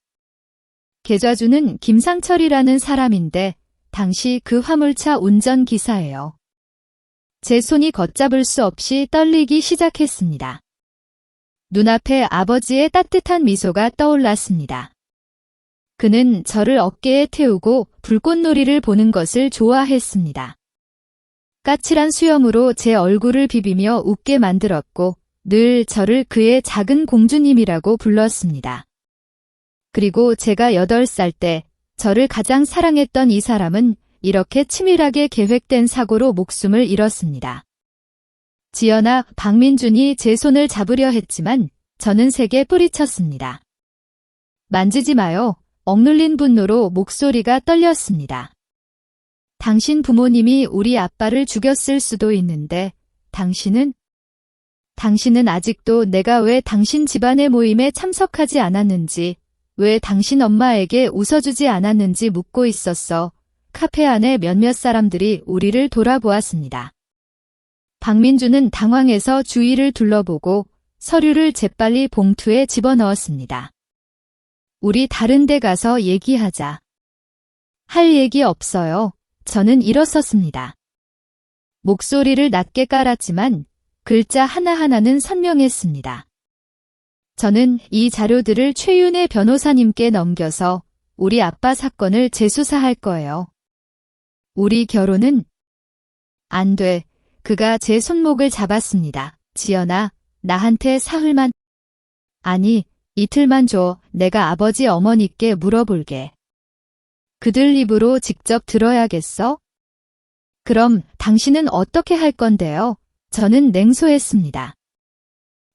계좌주는 김상철이라는 사람인데 당시 그 화물차 운전기사예요. 제 손이 걷잡을 수 없이 떨리기 시작했습니다. 눈앞에 아버지의 따뜻한 미소가 떠올랐습니다. 그는 저를 어깨에 태우고 불꽃놀이를 보는 것을 좋아했습니다. 까칠한 수염으로 제 얼굴을 비비며 웃게 만들었고 늘 저를 그의 작은 공주님이라고 불렀습니다. 그리고 제가 8살 때 저를 가장 사랑했던 이 사람은 이렇게 치밀하게 계획된 사고로 목숨을 잃었습니다. 지연아, 박민준이 제 손을 잡으려 했지만 저는 세게 뿌리쳤습니다. 만지지 마요. 억눌린 분노로 목소리가 떨렸습니다. 당신 부모님이 우리 아빠를 죽였을 수도 있는데 당신은 아직도 내가 왜 당신 집안의 모임에 참석하지 않았는지, 왜 당신 엄마에게 웃어주지 않았는지 묻고 있었어. 카페 안에 몇몇 사람들이 우리를 돌아보았습니다. 박민준은 당황해서 주위를 둘러보고 서류를 재빨리 봉투에 집어넣었습니다. 우리 다른 데 가서 얘기하자. 할 얘기 없어요. 저는 일어섰습니다. 목소리를 낮게 깔았지만 글자 하나하나는 선명했습니다. 저는 이 자료들을 최윤혜 변호사님께 넘겨서 우리 아빠 사건을 재수사할 거예요. 우리 결혼은 안 돼. 그가 제 손목을 잡았습니다. 지연아, 나한테 사흘만, 아니, 이틀만 줘. 내가 아버지 어머니께 물어볼게. 그들 입으로 직접 들어야겠어? 그럼 당신은 어떻게 할 건데요? 저는 냉소했습니다.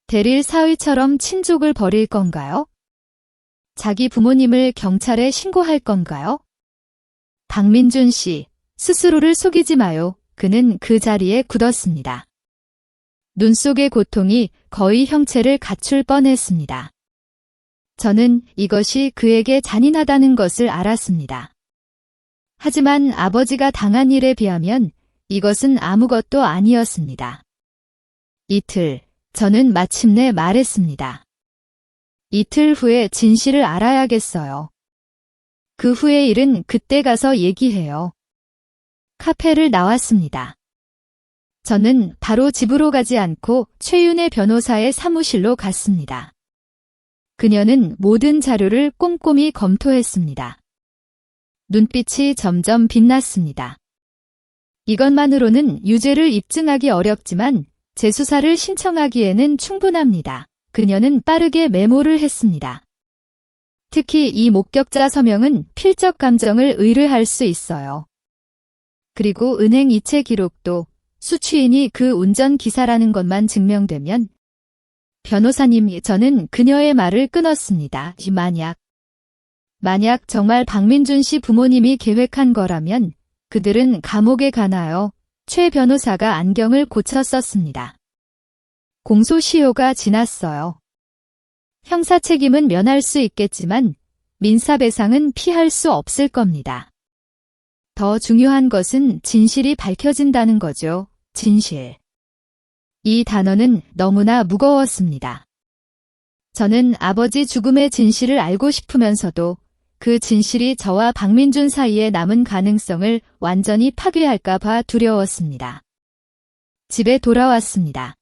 대릴 사위처럼 친족을 벌일 건가요? 자기 부모님을 경찰에 신고할 건가요? 박민준 씨, 스스로를 속이지 마요. 그는 그 자리에 굳었습니다. 눈 속의 고통이 거의 형체를 갖출 뻔했습니다. 저는 이것이 그에게 잔인하다는 것을 알았습니다. 하지만 아버지가 당한 일에 비하면 이것은 아무것도 아니었습니다. 이틀, 저는 마침내 말했습니다. 이틀 후에 진실을 알아야겠어요. 그 후의 일은 그때 가서 얘기해요. 카페를 나왔습니다. 저는 바로 집으로 가지 않고 최윤혜 변호사의 사무실로 갔습니다. 그녀는 모든 자료를 꼼꼼히 검토했습니다. 눈빛이 점점 빛났습니다. 이것만으로는 유죄를 입증하기 어렵지만 재수사를 신청하기에는 충분합니다. 그녀는 빠르게 메모를 했습니다. 특히 이 목격자 서명은 필적 감정을 의뢰할 수 있어요. 그리고 은행 이체 기록도 수취인이 그 운전기사라는 것만 증명되면 변호사님, 저는 그녀의 말을 끊었습니다. 만약 정말 박민준 씨 부모님이 계획한 거라면 그들은 감옥에 가나요? 최 변호사가 안경을 고쳐 썼습니다. 공소시효가 지났어요. 형사 책임은 면할 수 있겠지만 민사배상은 피할 수 없을 겁니다. 더 중요한 것은 진실이 밝혀진다는 거죠. 진실. 이 단어는 너무나 무거웠습니다. 저는 아버지 죽음의 진실을 알고 싶으면서도 그 진실이 저와 박민준 사이에 남은 가능성을 완전히 파괴할까 봐 두려웠습니다. 집에 돌아왔습니다.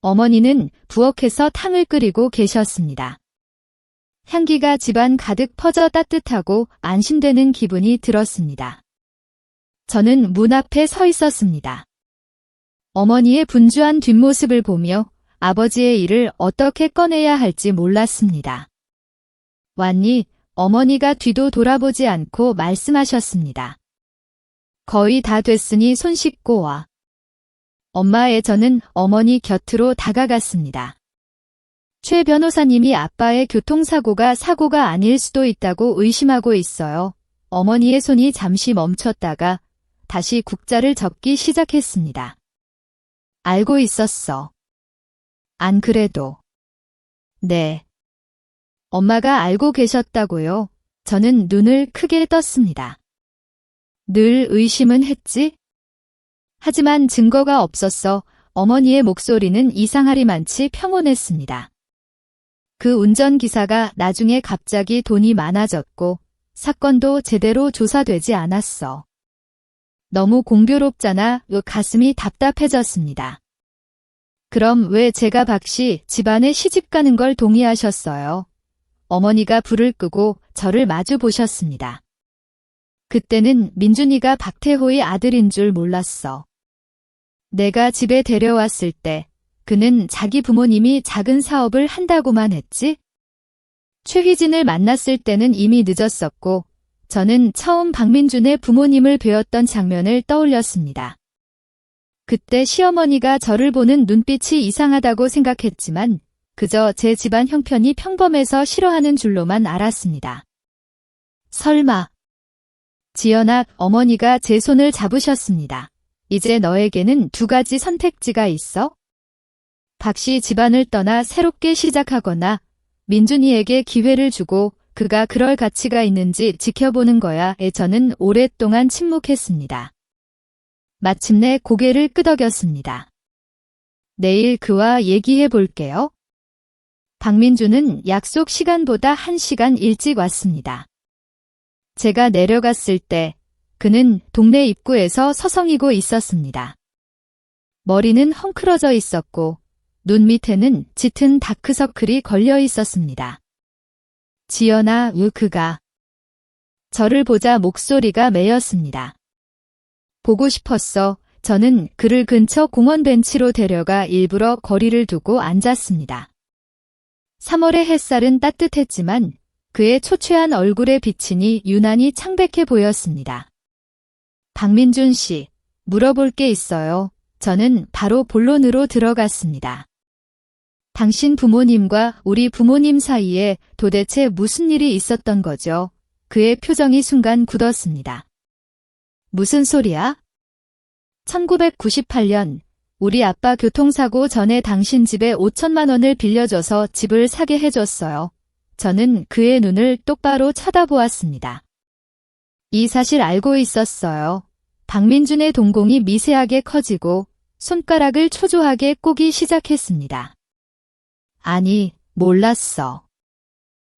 어머니는 부엌에서 탕을 끓이고 계셨습니다. 향기가 집안 가득 퍼져 따뜻하고 안심되는 기분이 들었습니다. 저는 문 앞에 서 있었습니다. 어머니의 분주한 뒷모습을 보며 아버지의 일을 어떻게 꺼내야 할지 몰랐습니다. 왔니? 어머니가 뒤도 돌아보지 않고 말씀하셨습니다. 거의 다 됐으니 손 씻고 와. 엄마의 저는 어머니 곁으로 다가갔습니다. 최 변호사님이 아빠의 교통사고가 사고가 아닐 수도 있다고 의심하고 있어요. 어머니의 손이 잠시 멈췄다가 다시 국자를 적기 시작했습니다. 알고 있었어. 안 그래도. 네. 엄마가 알고 계셨다고요? 저는 눈을 크게 떴습니다. 늘 의심은 했지? 하지만 증거가 없었어 어머니의 목소리는 이상하리만치 평온했습니다. 그 운전기사가 나중에 갑자기 돈이 많아졌고 사건도 제대로 조사되지 않았어. 너무 공교롭잖아. 가슴이 답답해졌습니다. 그럼 왜 제가 박씨 집안에 시집가는 걸 동의하셨어요? 어머니가 불을 끄고 저를 마주 보셨습니다. 그때는 민준이가 박태호의 아들인 줄 몰랐어. 내가 집에 데려왔을 때 그는 자기 부모님이 작은 사업을 한다고만 했지? 최휘진을 만났을 때는 이미 늦었었고 저는 처음 박민준의 부모님을 뵈었던 장면을 떠올렸습니다. 그때 시어머니가 저를 보는 눈빛이 이상하다고 생각했지만 그저 제 집안 형편이 평범해서 싫어하는 줄로만 알았습니다. 설마. 지연아, 어머니가 제 손을 잡으셨습니다. 이제 너에게는 두 가지 선택지가 있어. 박씨 집안을 떠나 새롭게 시작하거나 민준이에게 기회를 주고 그가 그럴 가치가 있는지 지켜보는 거야. 저는 오랫동안 침묵했습니다. 마침내 고개를 끄덕였습니다. 내일 그와 얘기해 볼게요. 박민준은 약속 시간보다 1시간 일찍 왔습니다. 제가 내려갔을 때 그는 동네 입구에서 서성이고 있었습니다. 머리는 헝클어져 있었고 눈 밑에는 짙은 다크서클이 걸려 있었습니다. 지연아, 그가. 저를 보자 목소리가 메였습니다. 보고 싶었어. 저는 그를 근처 공원 벤치로 데려가 일부러 거리를 두고 앉았습니다. 3월의 햇살은 따뜻했지만 그의 초췌한 얼굴에 비치니 유난히 창백해 보였습니다. 박민준 씨, 물어볼 게 있어요. 저는 바로 본론으로 들어갔습니다. 당신 부모님과 우리 부모님 사이에 도대체 무슨 일이 있었던 거죠? 그의 표정이 순간 굳었습니다. 무슨 소리야? 1998년 우리 아빠 교통사고 전에 당신 집에 5천만 원을 빌려줘서 집을 사게 해줬어요. 저는 그의 눈을 똑바로 쳐다보았습니다. 이 사실 알고 있었어요. 박민준의 동공이 미세하게 커지고 손가락을 초조하게 꼬기 시작했습니다. 아니, 몰랐어.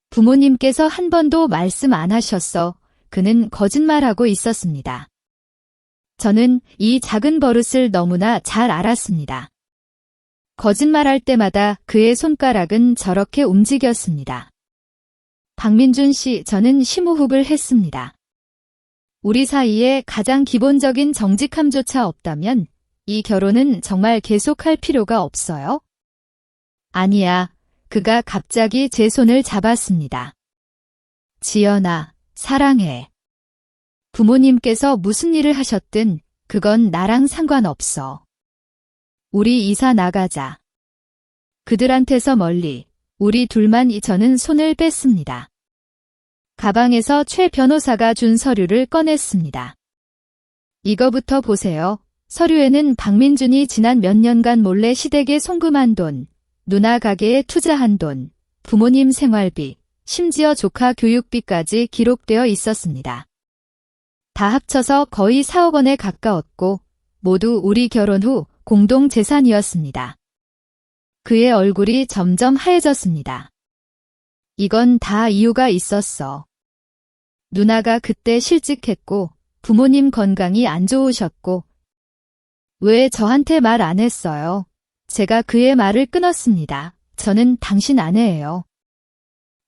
부모님께서 한 번도 말씀 안 하셨어. 그는 거짓말하고 있었습니다. 저는 이 작은 버릇을 너무나 잘 알았습니다. 거짓말할 때마다 그의 손가락은 저렇게 움직였습니다. 박민준 씨, 저는 심호흡을 했습니다. 우리 사이에 가장 기본적인 정직함조차 없다면 이 결혼은 정말 계속할 필요가 없어요? 아니야. 그가 갑자기 제 손을 잡았습니다. 지연아, 사랑해. 부모님께서 무슨 일을 하셨든 그건 나랑 상관없어. 우리 이사 나가자. 그들한테서 멀리, 우리 둘만. 저는 손을 뺐습니다. 가방에서 최 변호사가 준 서류를 꺼냈습니다. 이거부터 보세요. 서류에는 박민준이 지난 몇 년간 몰래 시댁에 송금한 돈, 누나 가게에 투자한 돈, 부모님 생활비, 심지어 조카 교육비까지 기록되어 있었습니다. 다 합쳐서 거의 4억 원에 가까웠고 모두 우리 결혼 후 공동 재산이었습니다. 그의 얼굴이 점점 하얘졌습니다. 이건 다 이유가 있었어. 누나가 그때 실직했고 부모님 건강이 안 좋으셨고. 왜 저한테 말 안 했어요? 제가 그의 말을 끊었습니다. 저는 당신 아내예요.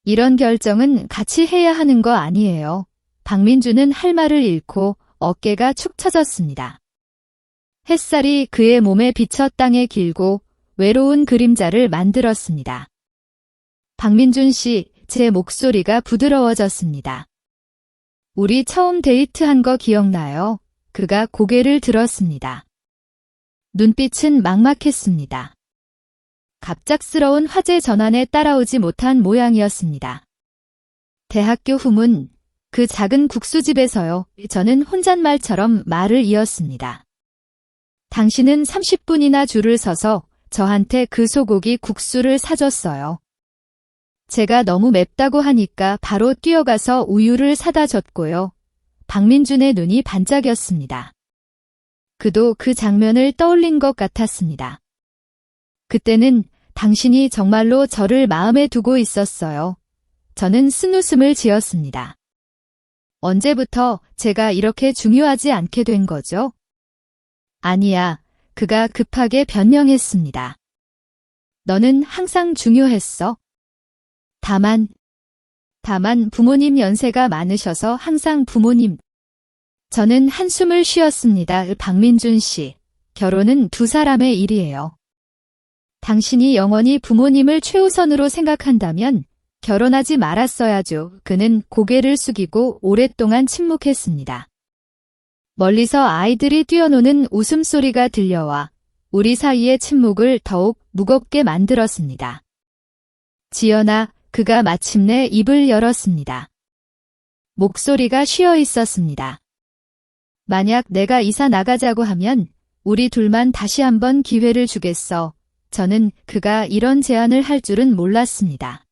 이런 결정은 같이 해야 하는 거 아니에요. 박민준은 할 말을 잃고 어깨가 축 처졌습니다. 햇살이 그의 몸에 비쳐 땅에 길고 외로운 그림자를 만들었습니다. 박민준 씨, 제 목소리가 부드러워졌습니다. 우리 처음 데이트한 거 기억나요? 그가 고개를 들었습니다. 눈빛은 막막했습니다. 갑작스러운 화제 전환에 따라오지 못한 모양이었습니다. 대학교 후문, 그 작은 국수집에서요. 저는 혼잣말처럼 말을 이었습니다. 당신은 30분이나 줄을 서서 저한테 그 소고기 국수를 사줬어요. 제가 너무 맵다고 하니까 바로 뛰어가서 우유를 사다 줬고요. 박민준의 눈이 반짝였습니다. 그도 그 장면을 떠올린 것 같았습니다. 그때는 당신이 정말로 저를 마음에 두고 있었어요. 저는 쓴웃음을 지었습니다. 언제부터 제가 이렇게 중요하지 않게 된 거죠? 아니야, 그가 급하게 변명했습니다. 너는 항상 중요했어. 다만 부모님 연세가 많으셔서 항상 부모님. 저는 한숨을 쉬었습니다. 박민준 씨, 결혼은 두 사람의 일이에요. 당신이 영원히 부모님을 최우선으로 생각한다면 결혼하지 말았어야죠. 그는 고개를 숙이고 오랫동안 침묵했습니다. 멀리서 아이들이 뛰어노는 웃음소리가 들려와 우리 사이의 침묵을 더욱 무겁게 만들었습니다. 지연아, 그가 마침내 입을 열었습니다. 목소리가 쉬어 있었습니다. 만약 내가 이사 나가자고 하면 우리 둘만 다시 한번 기회를 주겠어. 저는 그가 이런 제안을 할 줄은 몰랐습니다.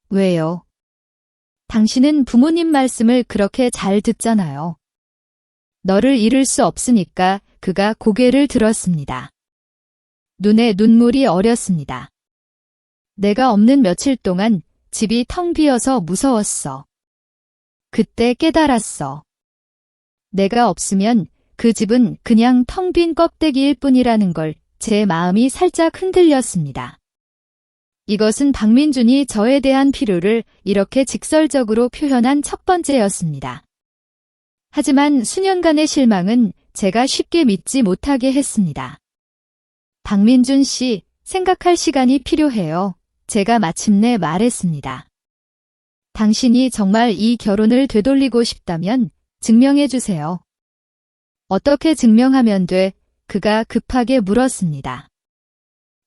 왜요? 당신은 부모님 말씀을 그렇게 잘 듣잖아요. 너를 잃을 수 없으니까. 그가 고개를 들었습니다. 눈에 눈물이 어렸습니다. 내가 없는 며칠 동안 집이 텅 비어서 무서웠어. 그때 깨달았어. 내가 없으면 그 집은 그냥 텅 빈 껍데기일 뿐이라는 걸. 제 마음이 살짝 흔들렸습니다. 이것은 박민준이 저에 대한 필요를 이렇게 직설적으로 표현한 첫 번째였습니다. 하지만 수년간의 실망은 제가 쉽게 믿지 못하게 했습니다. 박민준 씨, 생각할 시간이 필요해요. 제가 마침내 말했습니다. 당신이 정말 이 결혼을 되돌리고 싶다면 증명해주세요. 어떻게 증명하면 돼? 그가 급하게 물었습니다.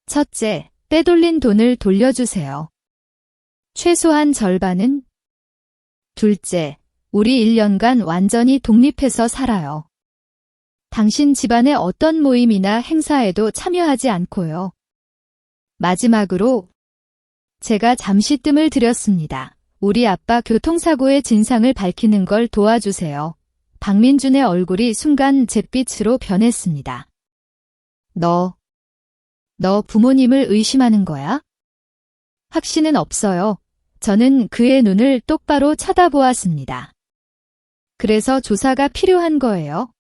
첫째, 빼돌린 돈을 돌려주세요. 최소한 절반은? 둘째, 우리 1년간 완전히 독립해서 살아요. 당신 집안의 어떤 모임이나 행사에도 참여하지 않고요. 마지막으로, 제가 잠시 뜸을 들였습니다. 우리 아빠 교통사고의 진상을 밝히는 걸 도와주세요. 박민준의 얼굴이 순간 잿빛으로 변했습니다. 너 부모님을 의심하는 거야? 확신은 없어요. 저는 그의 눈을 똑바로 쳐다보았습니다. 그래서 조사가 필요한 거예요.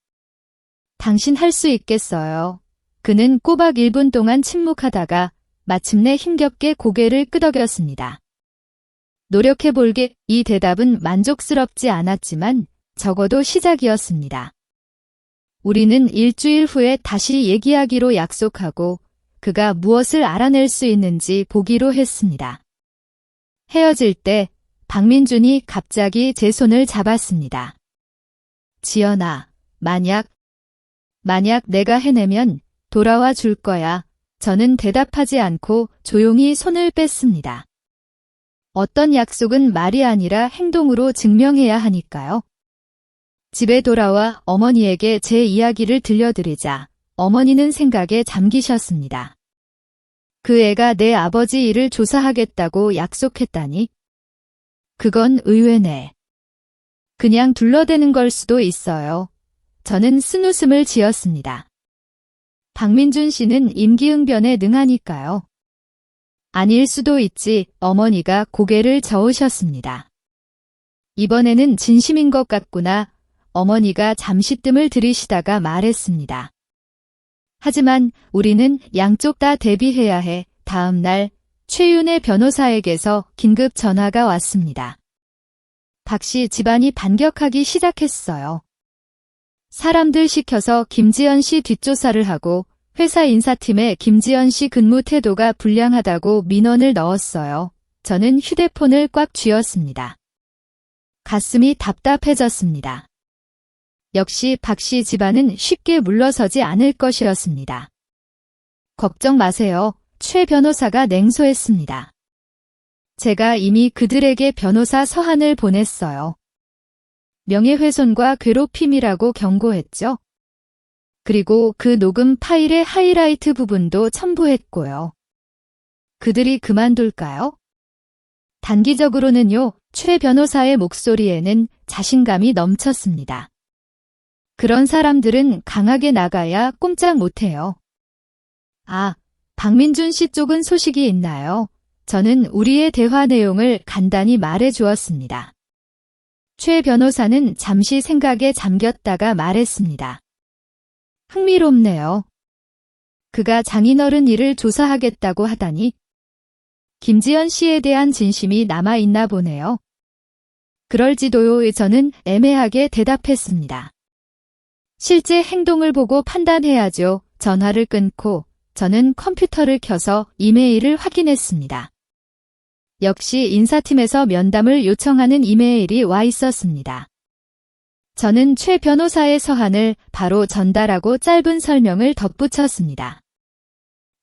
당신 할 수 있겠어요. 그는 꼬박 1분 동안 침묵하다가 마침내 힘겹게 고개를 끄덕였습니다. 노력해볼게. 이 대답은 만족스럽지 않았지만 적어도 시작이었습니다. 우리는 일주일 후에 다시 얘기하기로 약속하고 그가 무엇을 알아낼 수 있는지 보기로 했습니다. 헤어질 때 박민준이 갑자기 제 손을 잡았습니다. 지연아, 만약 내가 해내면 돌아와 줄 거야. 저는 대답하지 않고 조용히 손을 뺐습니다. 어떤 약속은 말이 아니라 행동으로 증명해야 하니까요. 집에 돌아와 어머니에게 제 이야기를 들려드리자 어머니는 생각에 잠기셨습니다. 그 애가 내 아버지 일을 조사하겠다고 약속했다니? 그건 의외네. 그냥 둘러대는 걸 수도 있어요. 저는 쓴웃음을 지었습니다. 박민준 씨는 임기응변에 능하니까요. 아닐 수도 있지. 어머니가 고개를 저으셨습니다. 이번에는 진심인 것 같구나. 어머니가 잠시 뜸을 들이시다가 말했습니다. 하지만 우리는 양쪽 다 대비해야 해. 다음 날 최윤의 변호사에게서 긴급 전화가 왔습니다. 박 씨 집안이 반격하기 시작했어요. 사람들 시켜서 김지연 씨 뒷조사를 하고 회사 인사팀에 김지연 씨 근무 태도가 불량하다고 민원을 넣었어요. 저는 휴대폰을 꽉 쥐었습니다. 가슴이 답답해졌습니다. 역시 박 씨 집안은 쉽게 물러서지 않을 것이었습니다. 걱정 마세요. 최 변호사가 냉소했습니다. 제가 이미 그들에게 변호사 서한을 보냈어요. 명예훼손과 괴롭힘이라고 경고했죠. 그리고 그 녹음 파일의 하이라이트 부분도 첨부했고요. 그들이 그만둘까요? 단기적으로는요. 최 변호사의 목소리에는 자신감이 넘쳤습니다. 그런 사람들은 강하게 나가야 꼼짝 못해요. 아, 박민준 씨 쪽은 소식이 있나요? 저는 우리의 대화 내용을 간단히 말해 주었습니다. 최 변호사는 잠시 생각에 잠겼다가 말했습니다. 흥미롭네요. 그가 장인어른 일을 조사하겠다고 하다니 김지연 씨에 대한 진심이 남아있나 보네요. 그럴지도요. 저는 애매하게 대답했습니다. 실제 행동을 보고 판단해야죠. 전화를 끊고 저는 컴퓨터를 켜서 이메일을 확인했습니다. 역시 인사팀에서 면담을 요청하는 이메일이 와 있었습니다. 저는 최 변호사의 서한을 바로 전달하고 짧은 설명을 덧붙였습니다.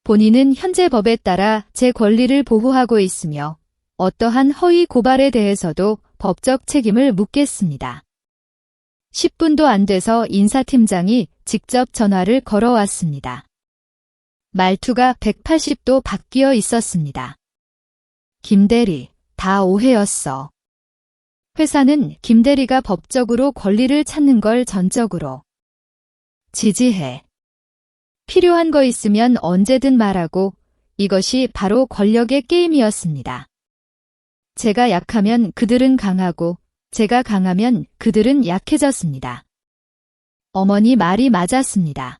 본인은 현재 법에 따라 제 권리를 보호하고 있으며 어떠한 허위 고발에 대해서도 법적 책임을 묻겠습니다. 10분도 안 돼서 인사팀장이 직접 전화를 걸어왔습니다. 말투가 180도 바뀌어 있었습니다. 김대리, 다 오해였어. 회사는 김대리가 법적으로 권리를 찾는 걸 전적으로 지지해. 필요한 거 있으면 언제든 말하고 이것이 바로 권력의 게임이었습니다. 제가 약하면 그들은 강하고 제가 강하면 그들은 약해졌습니다. 어머니 말이 맞았습니다.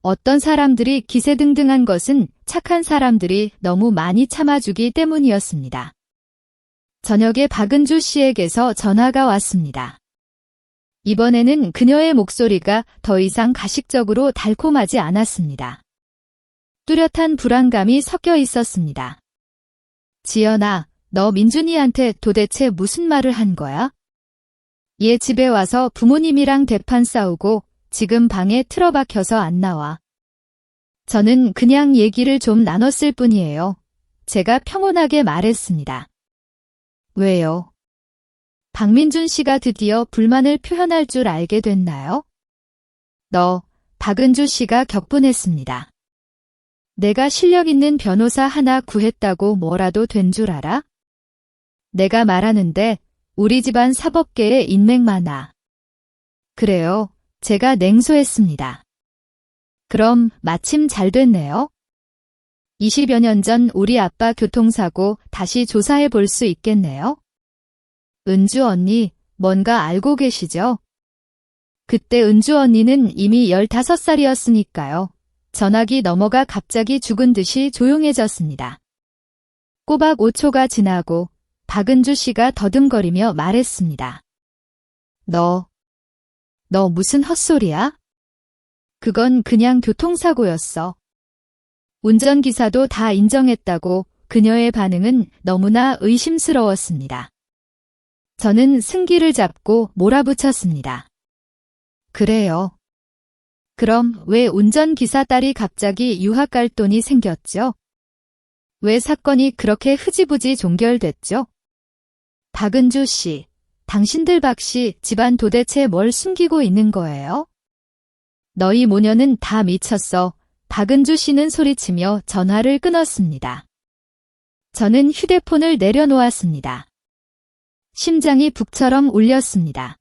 어떤 사람들이 기세등등한 것은 착한 사람들이 너무 많이 참아주기 때문이었습니다. 저녁에 박은주 씨에게서 전화가 왔습니다. 이번에는 그녀의 목소리가 더 이상 가식적으로 달콤하지 않았습니다. 뚜렷한 불안감이 섞여 있었습니다. 지연아, 너 민준이한테 도대체 무슨 말을 한 거야? 얘 집에 와서 부모님이랑 대판 싸우고 지금 방에 틀어박혀서 안 나와. 저는 그냥 얘기를 좀 나눴을 뿐이에요. 제가 평온하게 말했습니다. 왜요? 박민준 씨가 드디어 불만을 표현할 줄 알게 됐나요? 박은주 씨가 격분했습니다. 내가 실력 있는 변호사 하나 구했다고 뭐라도 된 줄 알아? 내가 말하는데 우리 집안 사법계에 인맥 많아. 그래요. 제가 냉소했습니다. 그럼 마침 잘 됐네요. 20여 년 전 우리 아빠 교통사고 다시 조사해 볼 수 있겠네요. 은주 언니, 뭔가 알고 계시죠? 그때 은주 언니는 이미 15살이었으니까요. 전화기 넘어가 갑자기 죽은 듯이 조용해졌습니다. 꼬박 5초가 지나고 박은주 씨가 더듬거리며 말했습니다. 너 무슨 헛소리야? 그건 그냥 교통사고였어. 운전기사도 다 인정했다고 그녀의 반응은 너무나 의심스러웠습니다. 저는 승기를 잡고 몰아붙였습니다. 그래요. 그럼 왜 운전기사 딸이 갑자기 유학 갈 돈이 생겼죠? 왜 사건이 그렇게 흐지부지 종결됐죠? 박은주 씨, 당신들 박 씨 집안 도대체 뭘 숨기고 있는 거예요? 너희 모녀는 다 미쳤어. 박은주 씨는 소리치며 전화를 끊었습니다. 저는 휴대폰을 내려놓았습니다. 심장이 북처럼 울렸습니다.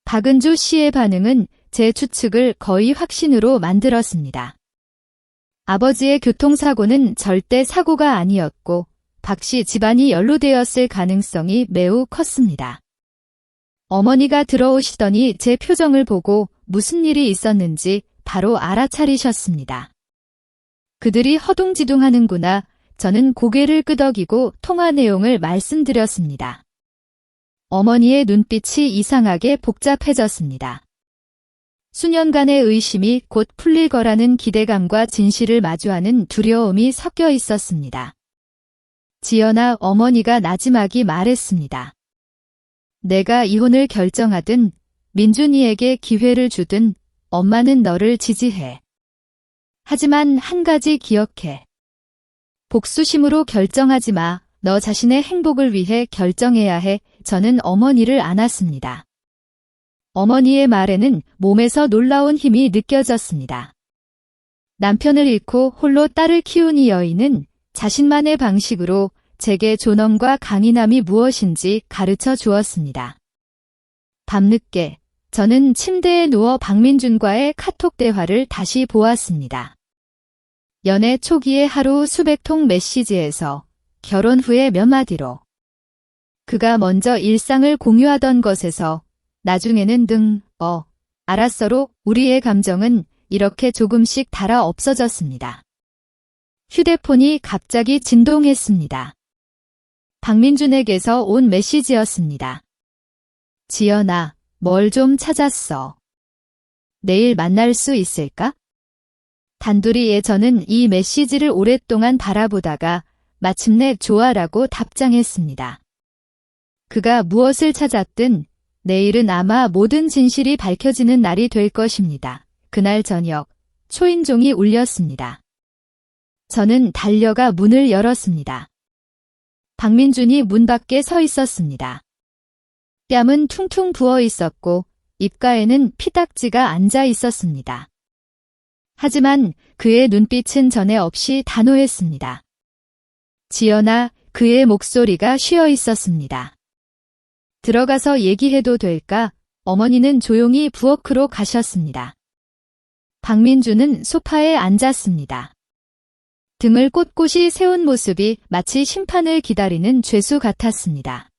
박은주 씨의 반응은 제 추측을 거의 확신으로 만들었습니다. 아버지의 교통사고는 절대 사고가 아니었고 박 씨 집안이 연루되었을 가능성이 매우 컸습니다. 어머니가 들어오시더니 제 표정을 보고 무슨 일이 있었는지 바로 알아차리셨습니다. 그들이 허둥지둥하는구나. 저는 고개를 끄덕이고 통화 내용을 말씀드렸습니다. 어머니의 눈빛이 이상하게 복잡해졌습니다. 수년간의 의심이 곧 풀릴 거라는 기대감과 진실을 마주하는 두려움이 섞여 있었습니다. 지연아, 어머니가 나지막이 말했습니다. 내가 이혼을 결정하든 민준이에게 기회를 주든 엄마는 너를 지지해. 하지만 한 가지 기억해. 복수심으로 결정하지 마. 너 자신의 행복을 위해 결정해야 해. 저는 어머니를 안았습니다. 어머니의 말에는 몸에서 놀라운 힘이 느껴졌습니다. 남편을 잃고 홀로 딸을 키운 이 여인은 자신만의 방식으로 제게 존엄과 강인함이 무엇인지 가르쳐 주었습니다. 밤늦게 저는 침대에 누워 박민준과의 카톡 대화를 다시 보았습니다. 연애 초기의 하루 수백 통 메시지에서 결혼 후에 몇 마디로 그가 먼저 일상을 공유하던 것에서 나중에는 알았어로 우리의 감정은 이렇게 조금씩 닳아 없어졌습니다. 휴대폰이 갑자기 진동했습니다. 박민준에게서 온 메시지였습니다. 지연아, 뭘 좀 찾았어. 내일 만날 수 있을까? 단둘이의 저는 이 메시지를 오랫동안 바라보다가 마침내 좋아라고 답장했습니다. 그가 무엇을 찾았든 내일은 아마 모든 진실이 밝혀지는 날이 될 것입니다. 그날 저녁 초인종이 울렸습니다. 저는 달려가 문을 열었습니다. 박민준이 문 밖에 서 있었습니다. 뺨은 퉁퉁 부어 있었고 입가에는 피딱지가 앉아 있었습니다. 하지만 그의 눈빛은 전에 없이 단호했습니다. 지연아, 그의 목소리가 쉬어 있었습니다. 들어가서 얘기해도 될까? 어머니는 조용히 부엌으로 가셨습니다. 박민준은 소파에 앉았습니다. 등을 꼿꼿이 세운 모습이 마치 심판을 기다리는 죄수 같았습니다.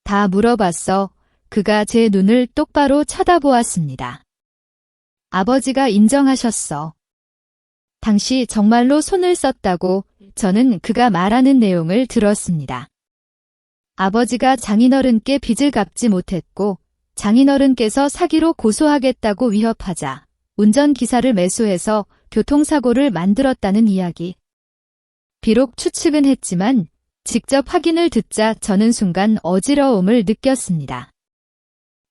다 물어봤어. 그가 제 눈을 똑바로 쳐다보았습니다. 아버지가 인정하셨어. 당시 정말로 손을 썼다고. 저는 그가 말하는 내용을 들었습니다. 아버지가 장인어른께 빚을 갚지 못했고 장인어른께서 사기로 고소하겠다고 위협하자 운전기사를 매수해서 교통사고를 만들었다는 이야기. 비록 추측은 했지만 직접 확인을 듣자 저는 순간 어지러움을 느꼈습니다.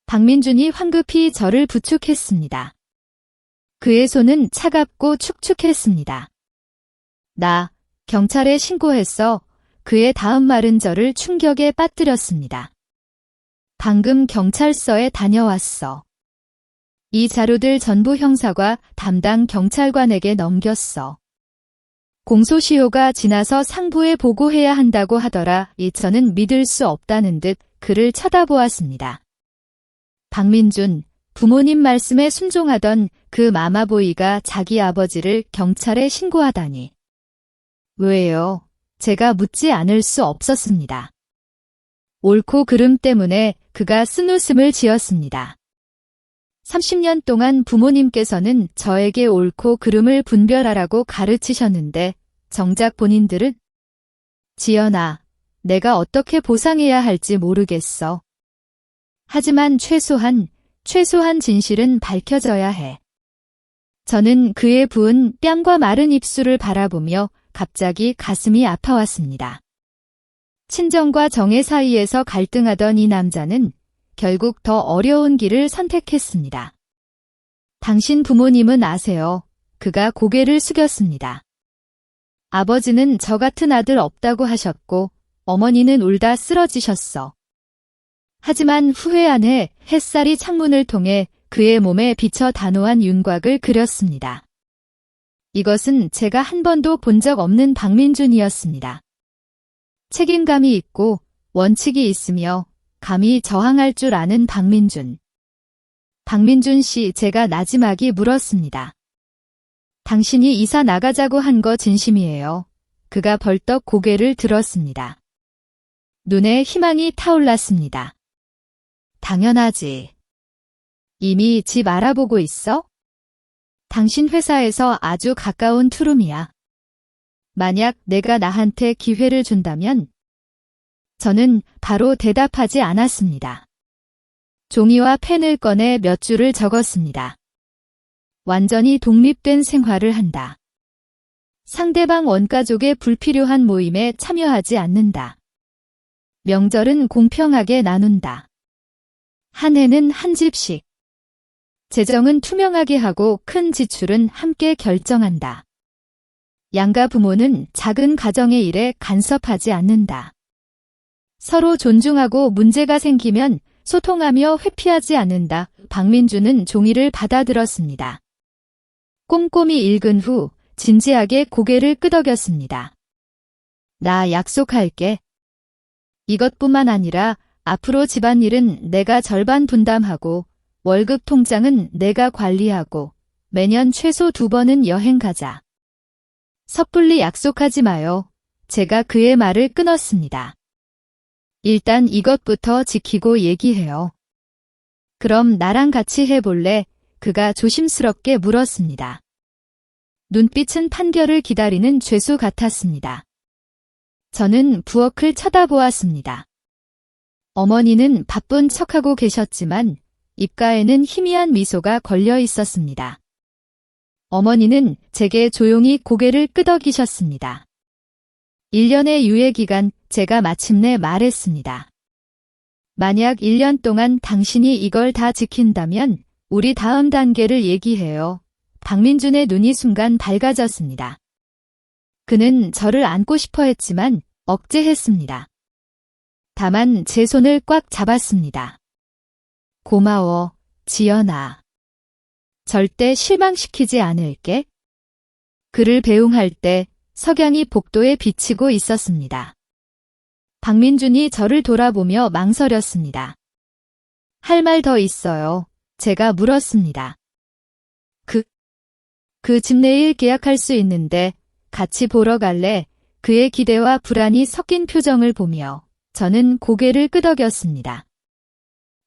박민준이 황급히 저를 부축했습니다. 그의 손은 차갑고 축축했습니다. 나 경찰에 신고했어. 그의 다음 말은 저를 충격에 빠뜨렸습니다. 방금 경찰서에 다녀왔어. 이 자료들 전부 형사과 담당 경찰관에게 넘겼어. 공소시효가 지나서 상부에 보고해야 한다고 하더라. 저는 믿을 수 없다는 듯 그를 쳐다보았습니다. 박민준, 부모님 말씀에 순종하던 그 마마보이가 자기 아버지를 경찰에 신고하다니. 왜요? 제가 묻지 않을 수 없었습니다. 옳고 그름 때문에 그가 쓴웃음을 지었습니다. 30년 동안 부모님께서는 저에게 옳고 그름을 분별하라고 가르치셨는데 정작 본인들은 지연아, 내가 어떻게 보상해야 할지 모르겠어. 하지만 최소한 진실은 밝혀져야 해. 저는 그의 부은 뺨과 마른 입술을 바라보며 갑자기 가슴이 아파왔습니다. 친정과 정의 사이에서 갈등하던 이 남자는 결국 더 어려운 길을 선택했습니다. 당신 부모님은 아세요? 그가 고개를 숙였습니다. 아버지는 저 같은 아들 없다고 하셨고 어머니는 울다 쓰러지셨어. 하지만 후회 안에 햇살이 창문을 통해 그의 몸에 비쳐 단호한 윤곽을 그렸습니다. 이것은 제가 한 번도 본 적 없는 박민준이었습니다. 책임감이 있고 원칙이 있으며 감히 저항할 줄 아는 박민준. 박민준 씨, 제가 나지막이 물었습니다. 당신이 이사 나가자고 한 거 진심이에요. 그가 벌떡 고개를 들었습니다. 눈에 희망이 타올랐습니다. 당연하지. 이미 집 알아보고 있어? 당신 회사에서 아주 가까운 투룸이야. 만약 내가 나한테 기회를 준다면? 저는 바로 대답하지 않았습니다. 종이와 펜을 꺼내 몇 줄을 적었습니다. 완전히 독립된 생활을 한다. 상대방 원가족의 불필요한 모임에 참여하지 않는다. 명절은 공평하게 나눈다. 한 해는 한 집씩. 재정은 투명하게 하고 큰 지출은 함께 결정한다. 양가 부모는 작은 가정의 일에 간섭하지 않는다. 서로 존중하고 문제가 생기면 소통하며 회피하지 않는다. 박민준은 종이를 받아들었습니다. 꼼꼼히 읽은 후 진지하게 고개를 끄덕였습니다. 나 약속할게. 이것뿐만 아니라 앞으로 집안일은 내가 절반 분담하고 월급 통장은 내가 관리하고 매년 최소 2번은 여행 가자. 섣불리 약속하지 마요. 제가 그의 말을 끊었습니다. 일단 이것부터 지키고 얘기해요. 그럼 나랑 같이 해볼래? 그가 조심스럽게 물었습니다. 눈빛은 판결을 기다리는 죄수 같았습니다. 저는 부엌을 쳐다보았습니다. 어머니는 바쁜 척하고 계셨지만 입가에는 희미한 미소가 걸려 있었습니다. 어머니는 제게 조용히 고개를 끄덕이셨습니다. 1년의 유예기간, 제가 마침내 말했습니다. 만약 1년 동안 당신이 이걸 다 지킨다면 우리 다음 단계를 얘기해요. 박민준의 눈이 순간 밝아졌습니다. 그는 저를 안고 싶어 했지만 억제했습니다. 다만 제 손을 꽉 잡았습니다. 고마워, 지연아. 절대 실망시키지 않을게. 그를 배웅할 때 석양이 복도에 비치고 있었습니다. 박민준이 저를 돌아보며 망설였습니다. 할 말 더 있어요. 제가 물었습니다. 그 집 내일 계약할 수 있는데 같이 보러 갈래? 그의 기대와 불안이 섞인 표정을 보며 저는 고개를 끄덕였습니다.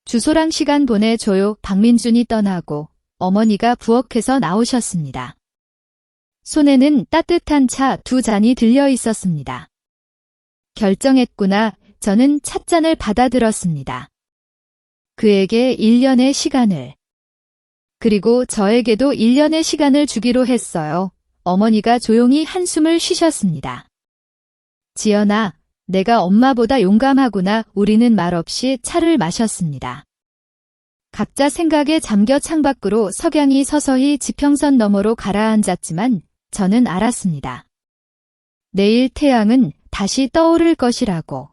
주소랑 시간 보내줘요. 박민준이 떠나고 어머니가 부엌에서 나오셨습니다. 손에는 따뜻한 차 2잔이 들려 있었습니다. 결정했구나. 저는 찻잔을 받아들었습니다. 그에게 1년의 시간을, 그리고 저에게도 1년의 시간을 주기로 했어요. 어머니가 조용히 한숨을 쉬셨습니다. 지연아, 내가 엄마보다 용감하구나. 우리는 말없이 차를 마셨습니다. 각자 생각에 잠겨 창밖으로 석양이 서서히 지평선 너머로 가라앉았지만 저는 알았습니다. 내일 태양은 다시 떠오를 것이라고.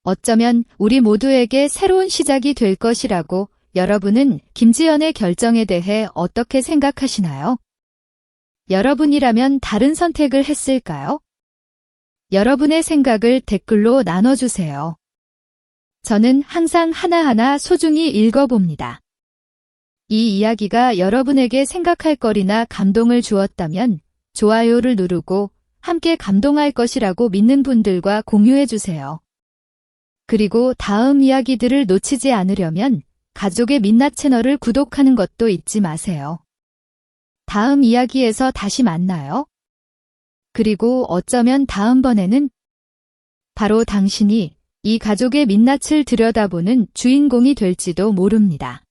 어쩌면 우리 모두에게 새로운 시작이 될 것이라고. 여러분은 김지연의 결정에 대해 어떻게 생각하시나요? 여러분이라면 다른 선택을 했을까요? 여러분의 생각을 댓글로 나눠주세요. 저는 항상 하나하나 소중히 읽어봅니다. 이 이야기가 여러분에게 생각할 거리나 감동을 주었다면 좋아요를 누르고 함께 감동할 것이라고 믿는 분들과 공유해주세요. 그리고 다음 이야기들을 놓치지 않으려면 가족의 민낯 채널을 구독하는 것도 잊지 마세요. 다음 이야기에서 다시 만나요. 그리고 어쩌면 다음번에는 바로 당신이 이 가족의 민낯을 들여다보는 주인공이 될지도 모릅니다.